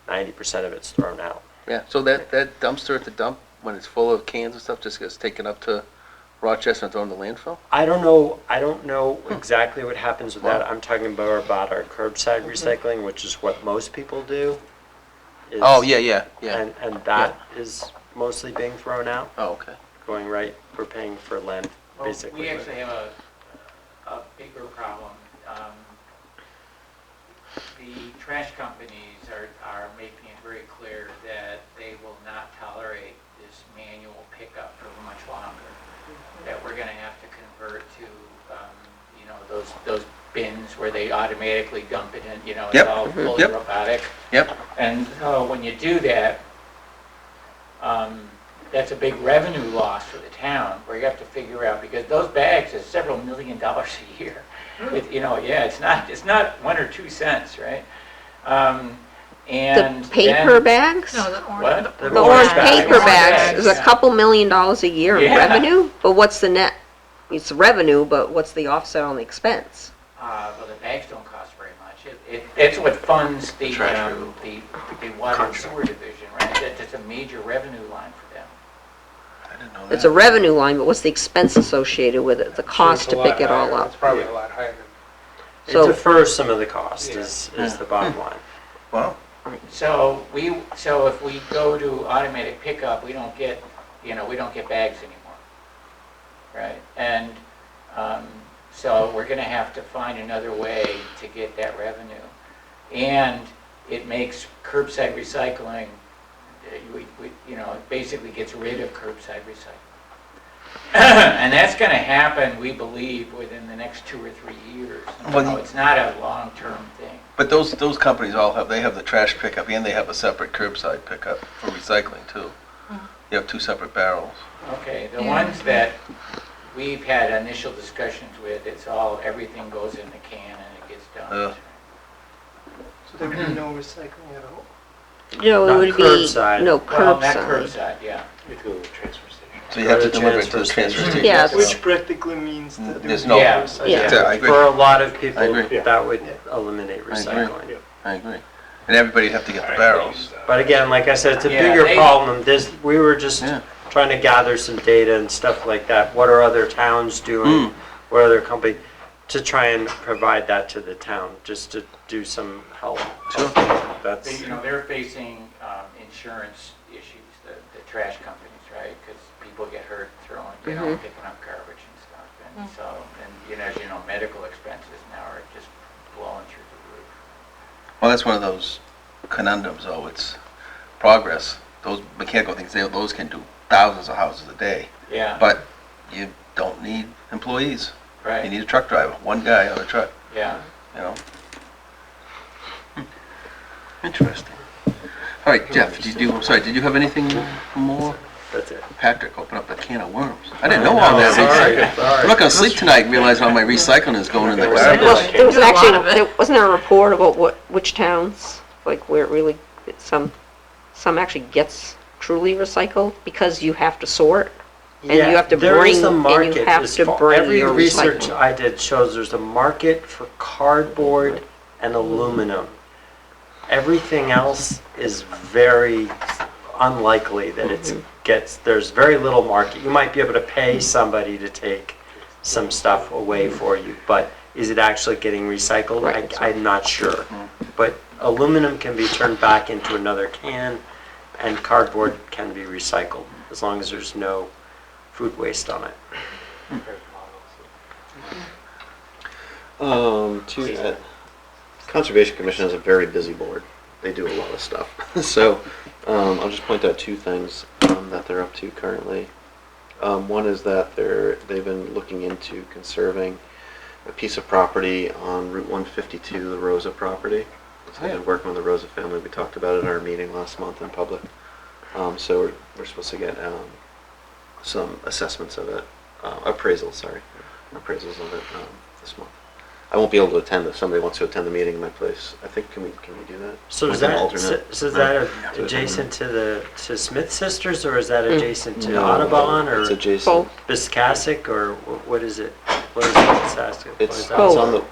90% of it's thrown out. Yeah, so that dumpster at the dump, when it's full of cans and stuff, just gets taken up to Rochester and thrown in the landfill? I don't know exactly what happens with that. I'm talking more about our curbside recycling, which is what most people do. is- Oh, yeah. And that is mostly being thrown out, Oh, okay. going right, we're paying for land, Well, basically. we actually have a bigger problem. The trash companies are making it very clear that they will not tolerate this manual pickup for much longer. That we're gonna have to convert to, those bins where they automatically dump it in, Yep. it's all fully Yep. robotic. Yep. And so when you do that, that's a big revenue loss for the town, where you have to figure out, because those bags is several $1 million a year. It's not 1 or 2 cents, right? And The paper then- bags? What? The orange paper Orange bags is a yeah. couple $1 million a year in Yeah. revenue, but what's the net? It's revenue, but what's the offset on the expense? Well, the bags don't cost very much. It's what funds the Trash the water and sewer division, right? That's a major revenue line for them. I didn't know that. It's a revenue line, but what's the expense associated with it, the cost to pick it all It's up? probably a lot higher than. It So, defers some of the cost Yeah. is the bottom line. Wow. So if we go to automatic pickup, we don't get bags anymore, right? And so we're going to have to find another way to get that revenue, and it makes curbside recycling. It basically gets rid of curbside recycling, and that's going to happen, we believe, within the next 2 or 3 years. Well, It's not a long-term thing. But those companies they have the trash pickup and they have a separate curbside pickup for recycling too. You have 2 separate barrels. Okay, the ones that we've had initial discussions with, everything goes in the can and it gets dumped. So there would be no recycling at all. no, it Not would be, curbside. no Well, not curbside. curbside, yeah. So you have to Go to deliver it to the transfer transfer station. station. Yes. Which practically means that there There's would be no- Yeah. recycling. Yeah. I agree. For a lot of people, I agree. that would eliminate I agree. recycling. I agree. And everybody'd have to get the barrels. But again, like I said, it's a Yeah, bigger they- problem. We were just Yeah. trying to gather some data and stuff like that. What are other towns doing? What other company, to try and provide that to the town, just to do some help. Sure. That's, They're facing insurance issues, the trash companies, right? Because people get hurt throwing, picking up garbage and stuff. And so, as you know, medical expenses now are just blowing through the roof. Well, that's one of those conundrums, though. It's progress. Those mechanical things, those can do thousands of houses a day. Yeah, But you don't need employees. You right, need a truck driver, one guy on a truck, yeah. you know? Interesting. All right, Jeff, I'm sorry, did you have anything more? That's it. Patrick, open up a can of worms. I didn't know all that Sorry, recycling. sorry. I'm not gonna sleep tonight and realize all my recycling is going in the Well, garbage. there was actually, wasn't there a report about which towns, like where it really, some actually gets truly recycled because you have to sort? And you have to there is bring- a and you market. have As to far- bring Every your research recycling. I did shows there's a market for cardboard and aluminum. Everything else is very unlikely that there's very little market. You might be able to pay somebody to take some stuff away for you, but is it actually getting recycled? Right. I'm not sure. But aluminum can be turned back into another can, and cardboard can be recycled, as long as there's no food waste on it. To that, Conservation Commission is a very busy board. They do a lot of stuff. So, I'll just point out two things that they're up to currently. One is that they've been looking into conserving a piece of property on Route 152, the Rosa property. So they've been working with the Rosa family. We talked about it at our meeting last month in public. So we're supposed to get some assessments of it, appraisals of it this month. I won't be able to attend if somebody wants to attend the meeting in my place. I think, can we do that? So Like is an that, alternate? so is that adjacent to Smith Sisters, or is that adjacent to No, Audubon, It's or adjacent. Both. Biscassic, or what is it? What is Biscassic? What It's is that? Both. on the,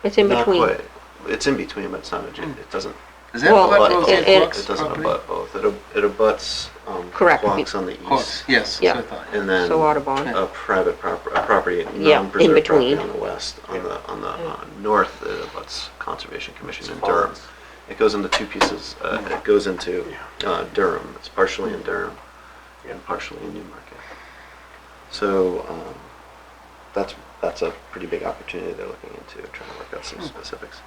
It's in not between. quite. It's in between, but it's not adjacent. It doesn't, Is that Well, what abut it- both. it- It doesn't abut both. It abuts, Correct. Quox on the Of course, east. yes, Yeah. that's what I thought. And then So Audubon. a private property, Yeah, in non-preserved property between. on the west. On the north, it abuts Conservation Commission in Durham. It goes into two pieces. It goes into Durham. It's partially in Durham and partially in Newmarket. So that's a pretty big opportunity they're looking into, trying to work out some specifics.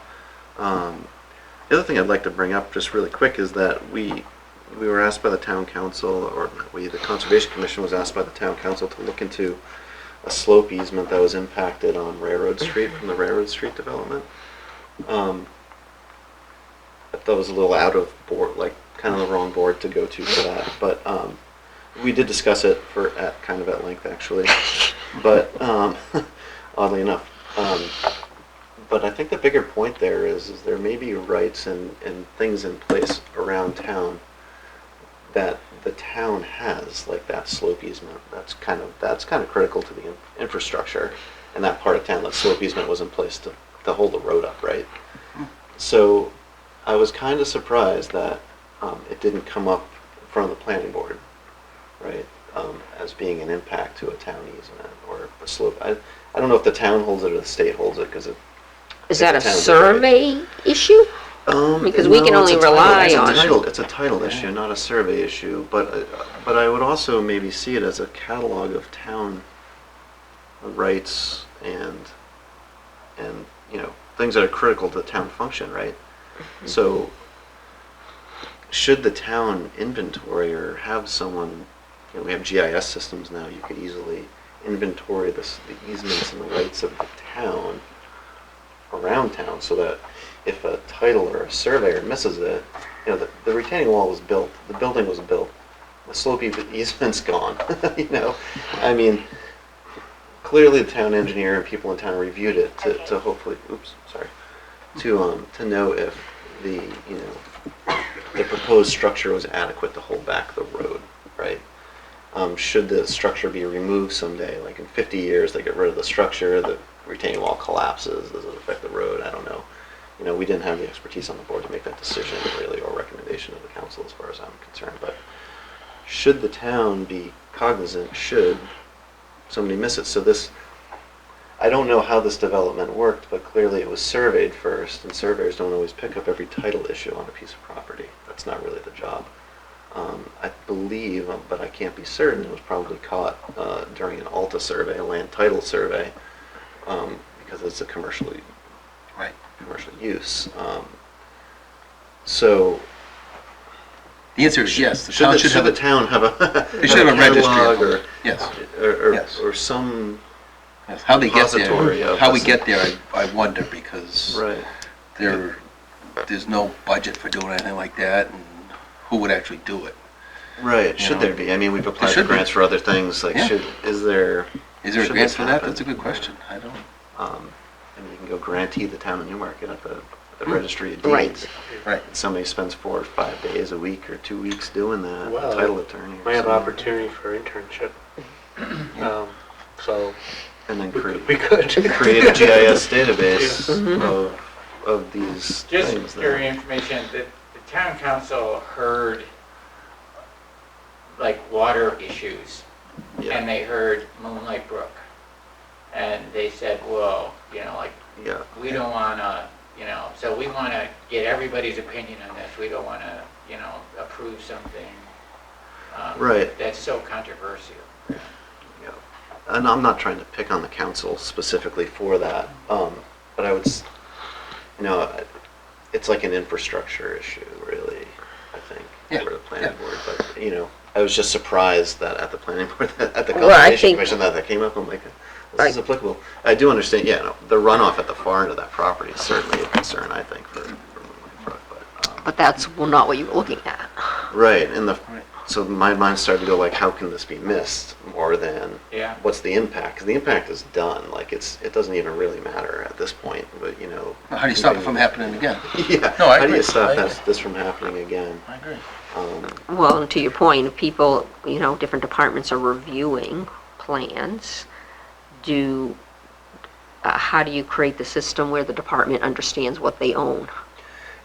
The other thing I'd like to bring up just really quick is that we were asked by the town council, or not we, the Conservation Commission was asked by the town council to look into a slope easement that was impacted on Railroad Street from the Railroad Street development. I thought was a little out of board, like kind of the wrong board to go to for that, but we did discuss it at length actually, but oddly enough. But I think the bigger point there is there may be rights and things in place around town that the town has, like that slope easement. That's kind of critical to the infrastructure in that part of town. That slope easement was in place to hold the road up, right? So I was kind of surprised that it didn't come up in front of the planning board, right? As being an impact to a town easement or a slope. I don't know if the town holds it or the state holds it, because Is that a It's a town survey issue? Because we can no, it's only a title- rely it's a on- title- It's a title issue, not a survey issue, but I would also maybe see it as a catalog of town rights and things that are critical to the town function, right? So should the town inventory or have someone, we have GIS systems now, you could easily inventory the easements and the rights of the town around town, so that if a title or a surveyor misses it, the retaining wall was built, the building was built, the slope easement's gone, I mean, clearly the town engineer and people in town reviewed it to hopefully, to know if the proposed structure was adequate to hold back the road, right? Should the structure be removed someday, like in 50 years, they get rid of the structure, the retaining wall collapses, does it affect the road? I don't know. We didn't have the expertise on the board to make that decision, really, or recommendation of the council as far as I'm concerned. But should the town be cognizant, should somebody miss it? So I don't know how this development worked, but clearly it was surveyed first, and surveyors don't always pick up every title issue on a piece of property. That's not really the job. I believe, but I can't be certain, it was probably caught during an ALTA survey, a land title survey, because it's a commercial use. So The answer is yes. The should town the, should should have the town have a They should have a registry catalog of it. Yes. Yes. or some How they get repository there, of how we this. get there, I wonder, because right. they're there's no budget for doing anything like that, and who would actually do it? Right, You should know? there be? I mean, we've applied for should be. grants for other things, like, Yeah. is there? Is there a should grant this for that? happen? That's a good question. I don't. And you can go grantee the town of Newmarket at the registry of Right. deeds. Right. Somebody spends 4 or 5 days a week or 2 weeks doing that, Well, title attorney. or Might have something. opportunity for internship. So And then we create, could. create a GIS database of these Just things. for your that- information, the town council heard like water issues, Yeah, and they heard Moonlight Brook. And they said, well, you know, like, yeah. we don't wanna, you know, so we wanna get everybody's opinion on this. We don't wanna, you know, approve something Right. that's so controversial. Yeah. And I'm not trying to pick on the council specifically for that, but I would, you know, it's like an infrastructure issue, really, I think, Yeah, for the planning yeah. board. But, you know, I was just surprised that at the planning board, at the Well, I conservation think- commission, that came up. I'm like, this Right. is applicable. I do understand, yeah, no, the runoff at the far end of that property is certainly a concern, I think, for Moonlight Brook, but. But that's not what you were looking at. Right, and Right. so my mind started to go like, how can this be missed more than Yeah. what's the impact? Because the impact is done. Like it doesn't even really matter at this point. But you know, How do you stop it from happening again? Yeah. No, I how do agree. you stop I agree. this from happening again? I agree. Well, and to your point, if people, you know, different departments are reviewing plans, how do you create the system where the department understands what they own?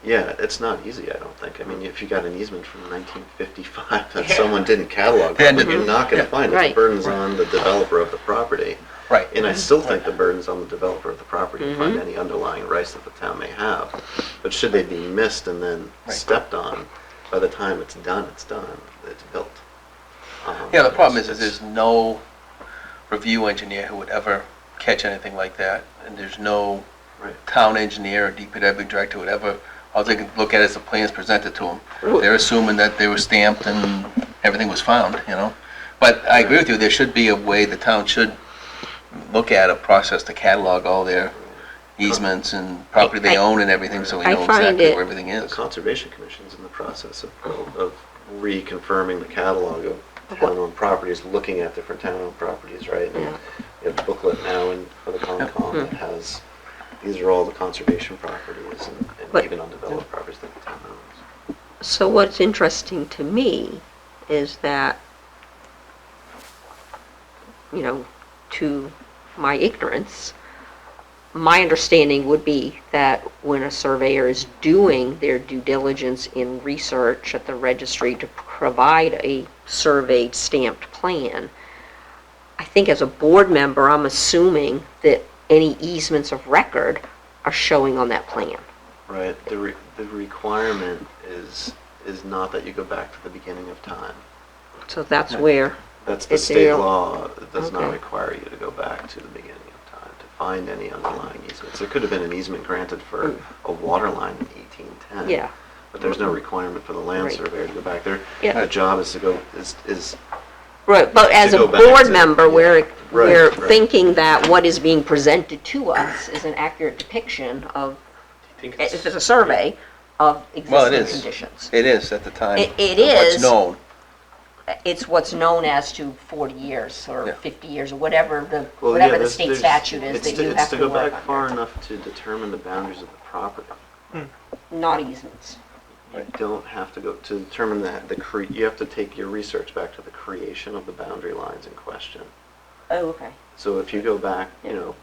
Yeah, it's not easy. I don't think. I mean, if you got an easement from 1955 that someone didn't catalog, Then probably you're not going to yeah. find it. Right. The burden's on the developer of the property. Right. And I still think the burden's on the developer of the property to find any underlying rights that the town may have. But should they be missed and then Right. stepped on, by the time it's done, it's built. Yeah, the problem is there's no review engineer who would ever catch anything like that, and there's no Right. town engineer or DPW director would ever, all they could look at is the plans presented to them. They're assuming that they were stamped and everything was found, you know? But I agree with you, there should be a way the town should look at a process to catalog all their easements and property they own and everything, so we I know find exactly it- where everything The is. Conservation Commission's in the process of reconfirming the catalog of town-owned properties, looking at different town-owned properties, right? And Yeah. you have a booklet now for the Concom that has, these are all the conservation properties and But- even undeveloped properties that the town owns. So what's interesting to me is that, you know, to my ignorance, my understanding would be that when a surveyor is doing their due diligence in research at the registry to provide a surveyed stamped plan, I think as a board member, I'm assuming that any easements of record are showing on that plan. Right, the requirement is not that you go back to the beginning of time. So that's where, That's the It's state real- law, it does not Okay. require you to go back to the beginning of time to find any underlying easements. There could have been an easement granted for a water line in 1810. yeah. But there's no requirement for the land Right. surveyor to go back there. Yeah. The job is to go, is Right, but as a go back board to- member, yeah. we're Right. thinking that what is being presented to us is an accurate depiction of, if it's a survey, of Well, it existing is. conditions. It is at the time. It of what's is. known. It's what's known as to 40 years or Yeah. 50 years or whatever the, well, whatever yeah, the there's- state there's- statute is it's that to- you it's have to to go work back far under. enough to determine the boundaries of the property. Not easements. You don't have to go to determine that you have to take your research back to the creation of the boundary lines in question. Oh, okay. So if you go back, you know,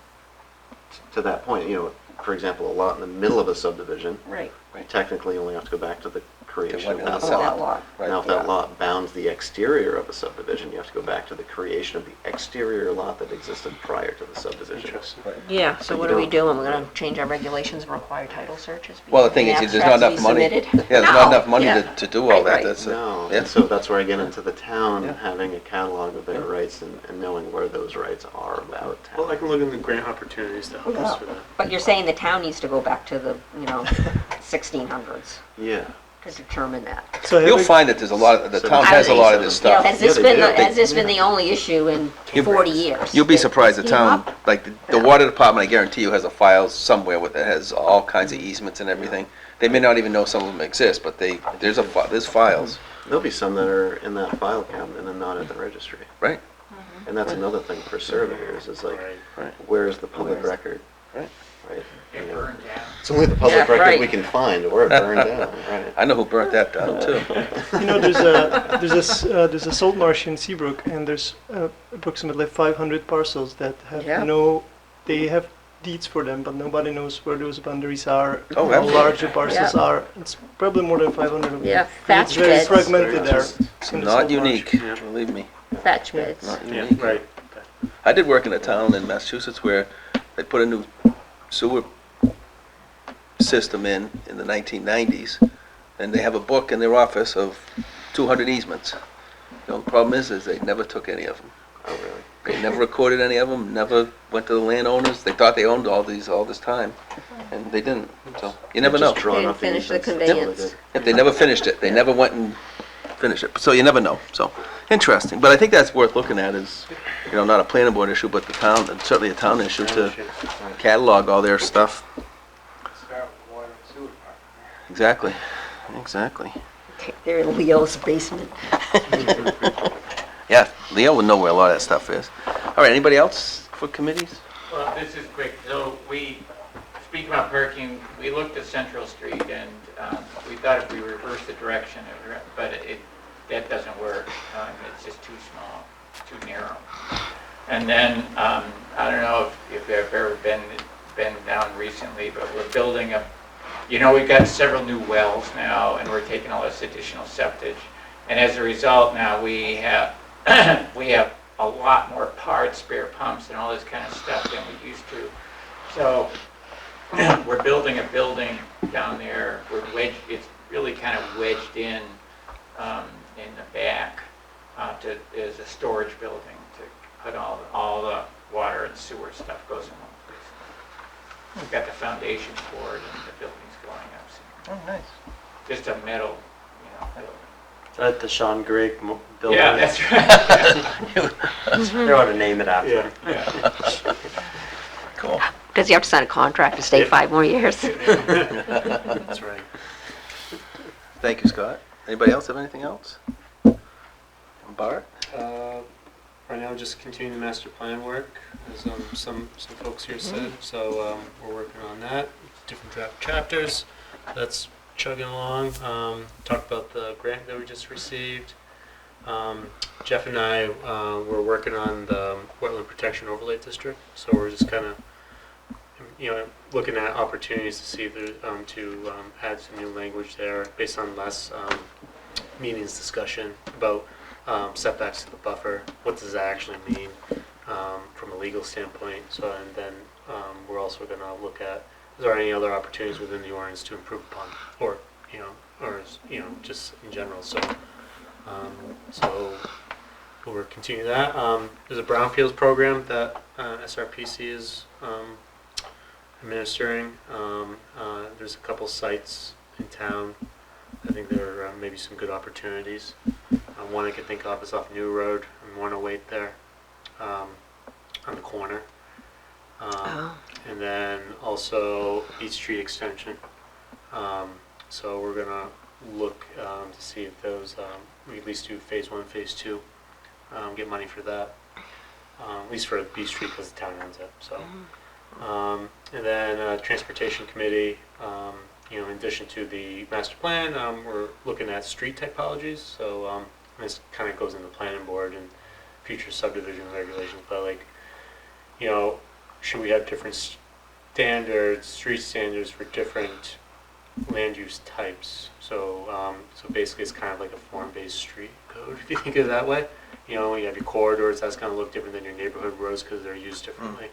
to that point, you know, for example, a lot in the middle of a subdivision, Right. you technically only have to go back to the creation when of it was that set lot. up. lot. Right. Now, if that lot bounds the exterior of a subdivision, you have to go back to the creation of the exterior lot that existed prior to the subdivision. Yeah, So so you what are we don't- doing? We're gonna change our regulations and require title searches? Well, the thing is, there's not enough money. Yeah, Abstracts be there's not submitted? enough money No. to do all Right, that. right. That's No, yeah. and so that's where I get into the town Yeah. having a catalog of their rights and knowing where those rights are about town. Well, I can look into grant opportunities to help us with that. But you're saying the town needs to go back to the, 1600s? Yeah, to determine that. So You'll find that there's a lot, the town has a lot of this You know, stuff. has this they been, do. has this been the only issue in 40 years? You'll be that surprised, the this came town, up? like, the water department, I guarantee you, has a file somewhere with, that has all kinds of easements and everything. They may not even know some of them exist, but there's files, There'll be some that are in that file cabinet and not at the registry. right? And that's another thing for surveyors, is like, Right. where is the public record? Right. Right? It You know, burned down. it's only the public Yeah, record right. we can find, or it burned down, right? I know who burnt that down, too. You know, there's a salt marsh in Seabrook, and there's approximately 500 parcels that have Yeah. they have deeds for them, but nobody knows where those boundaries are, Oh, how absolutely. large the parcels Yeah. are. It's probably more than 500 of them. Yeah, It's thatch very beds. fragmented there. It's in the not salt marsh. unique, believe me, Thatch beds. not Yeah, unique. right. I did work in a town in Massachusetts where they put a new sewer system in the 1990s, and they have a book in their office of 200 easements. The only problem is they never took any of them. Oh, really? They never recorded any of them, never went to the landowners. They thought they owned all this time, and they didn't. So you never know. Just drawing Didn't off the finish the easements, that's all they conveyance. did. If they never finished it, they never went and finished it. So you never know. So interesting. But I think that's worth looking at as, not a planning board issue, but the town, and certainly a town issue to catalog all their stuff. Start with water and sewer department. Exactly. Exactly. They're in Leo's basement. Yeah, Leo would know where a lot of that stuff is. All right, anybody else for committees? Well, this is quick. So speaking about parking, we looked at Central Street and we thought if we reversed the direction, but that doesn't work. It's just too small, too narrow. And then, I don't know if you've ever been down recently, but we're building we've got several new wells now and we're taking all this additional septage. And as a result now we have a lot more parts, spare pumps, and all this kind of stuff than we used to. So we're building a building down there. It's really kind of wedged in the back as a storage building to put all the water and sewer stuff goes in one place. We've got the foundation for it and the building's going up. So Oh, nice. just a metal. Is that the Sean Grigg building? Yeah, that's right. They ought to name it after him. Yeah. Cool. Does he have to sign a contract to stay 5 more years? That's right. Thank you, Scott. Anybody else have anything else? Bart? Right now, just continuing the master plan work, as some folks here said. So we're working on that. Different draft chapters. That's chugging along. Talked about the grant that we just received. Jeff and I were working on the Wetland Protection Overlay District. So we're just kind of, looking at opportunities to see if there, to add some new language there based on last meetings discussion about setbacks to the buffer. What does that actually mean from a legal standpoint? So, and then we're also going to look at, is there any other opportunities within the ordinance to improve upon, or just in general. So we'll continue that. There's a brownfields program that SRPC is administering. There's a couple sites in town. I think there are maybe some good opportunities. One I can think of is off New Road and 108 there, on the corner. And then also East Street Extension. So we're gonna look to see if those, we at least do phase 1, phase 2, get money for that. At least for B Street because the town owns it. So, and then Transportation Committee. In addition to the master plan, we're looking at street typologies. So this kind of goes in the planning board and future subdivision regulations. But should we have different standards, street standards for different land use types? So basically, it's kind of like a form-based street code, if you think of it that way. You have your corridors. That's going to look different than your neighborhood roads because they're used differently.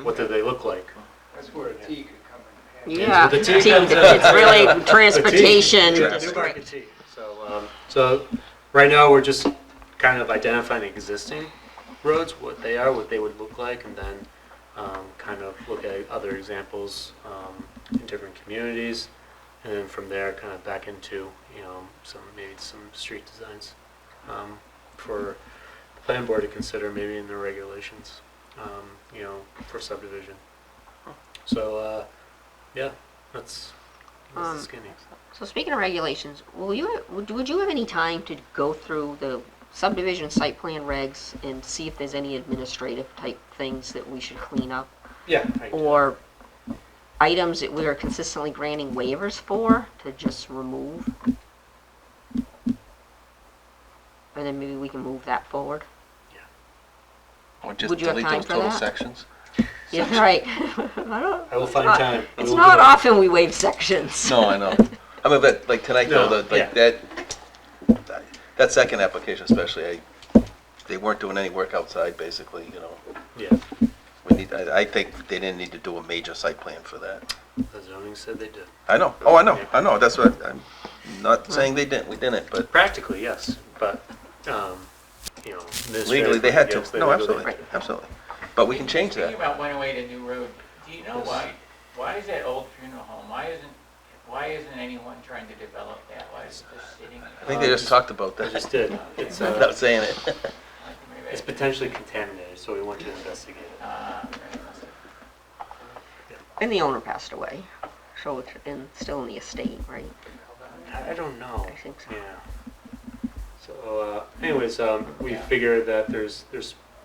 What do they look like? That's where a T could come in handy. Yeah, The T it's comes in. really transportation. Newmarket T. So right now we're just kind of identifying existing roads, what they are, what they would look like, and then kind of look at other examples in different communities. and then from there, kind of back into, maybe some street designs for the plan board to consider, maybe in their regulations, for subdivision. So, yeah, that's the skinny. So speaking of regulations, would you have any time to go through the subdivision site plan regs and see if there's any administrative type things that we should clean up? Yeah. Or items that we are consistently granting waivers for to just remove? And then maybe we can move that forward? Or just Would you have delete time those for total that? sections? Yeah, right. I will find time. I It's will not do it. often we waive sections. No, I know. I mean, but like tonight though, No, that second application especially, they weren't doing any work outside basically, Yeah, I think they didn't need to do a major site plan for that. the zoning said they did. I know. Oh, I know. That's what, I'm not saying they didn't. We didn't, but Practically, yes, but, legally they had yes, to. they No, legally absolutely, had to. absolutely. But we can change Thinking that. about 108 to New Road, do you know why is that old funeral home, why isn't anyone trying to develop that? Why is it just sitting? I think they just talked about I that. just did. It's, Without saying it. it's potentially contaminated, so we want to investigate it. And the owner passed away, so it's still in the estate, right? I don't know. I think so. Yeah. So, anyways, we figured that there's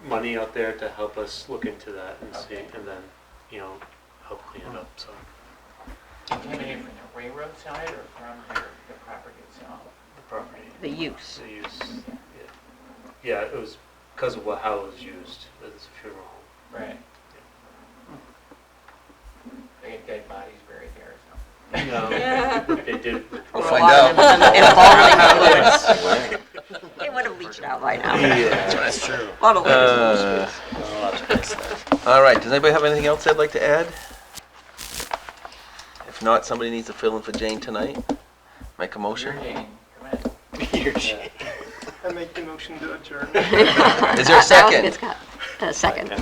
money out there to help us look into that and see, and then, help clean it up, so. Contaminated from the railroad side or from the property itself? The property. The use. The use, yeah. Yeah, it was because of how it was used as a funeral home. Right. They had dead bodies buried there or something. No, they did. We'll A find lot out. of them in the fluids. They would have leached out by now. That's true. A lot of liquids. All right, does anybody have anything else they'd like to add? If not, somebody needs to fill in for Jane tonight. Make a motion. Your Jane, come in. I make the motion to adjourn. Is there a second? It's got a second.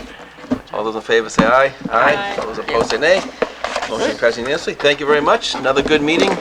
All those in favor say aye. Aye. All those opposed say nay. Motion passes unanimously. Thank you very much. Another good meeting.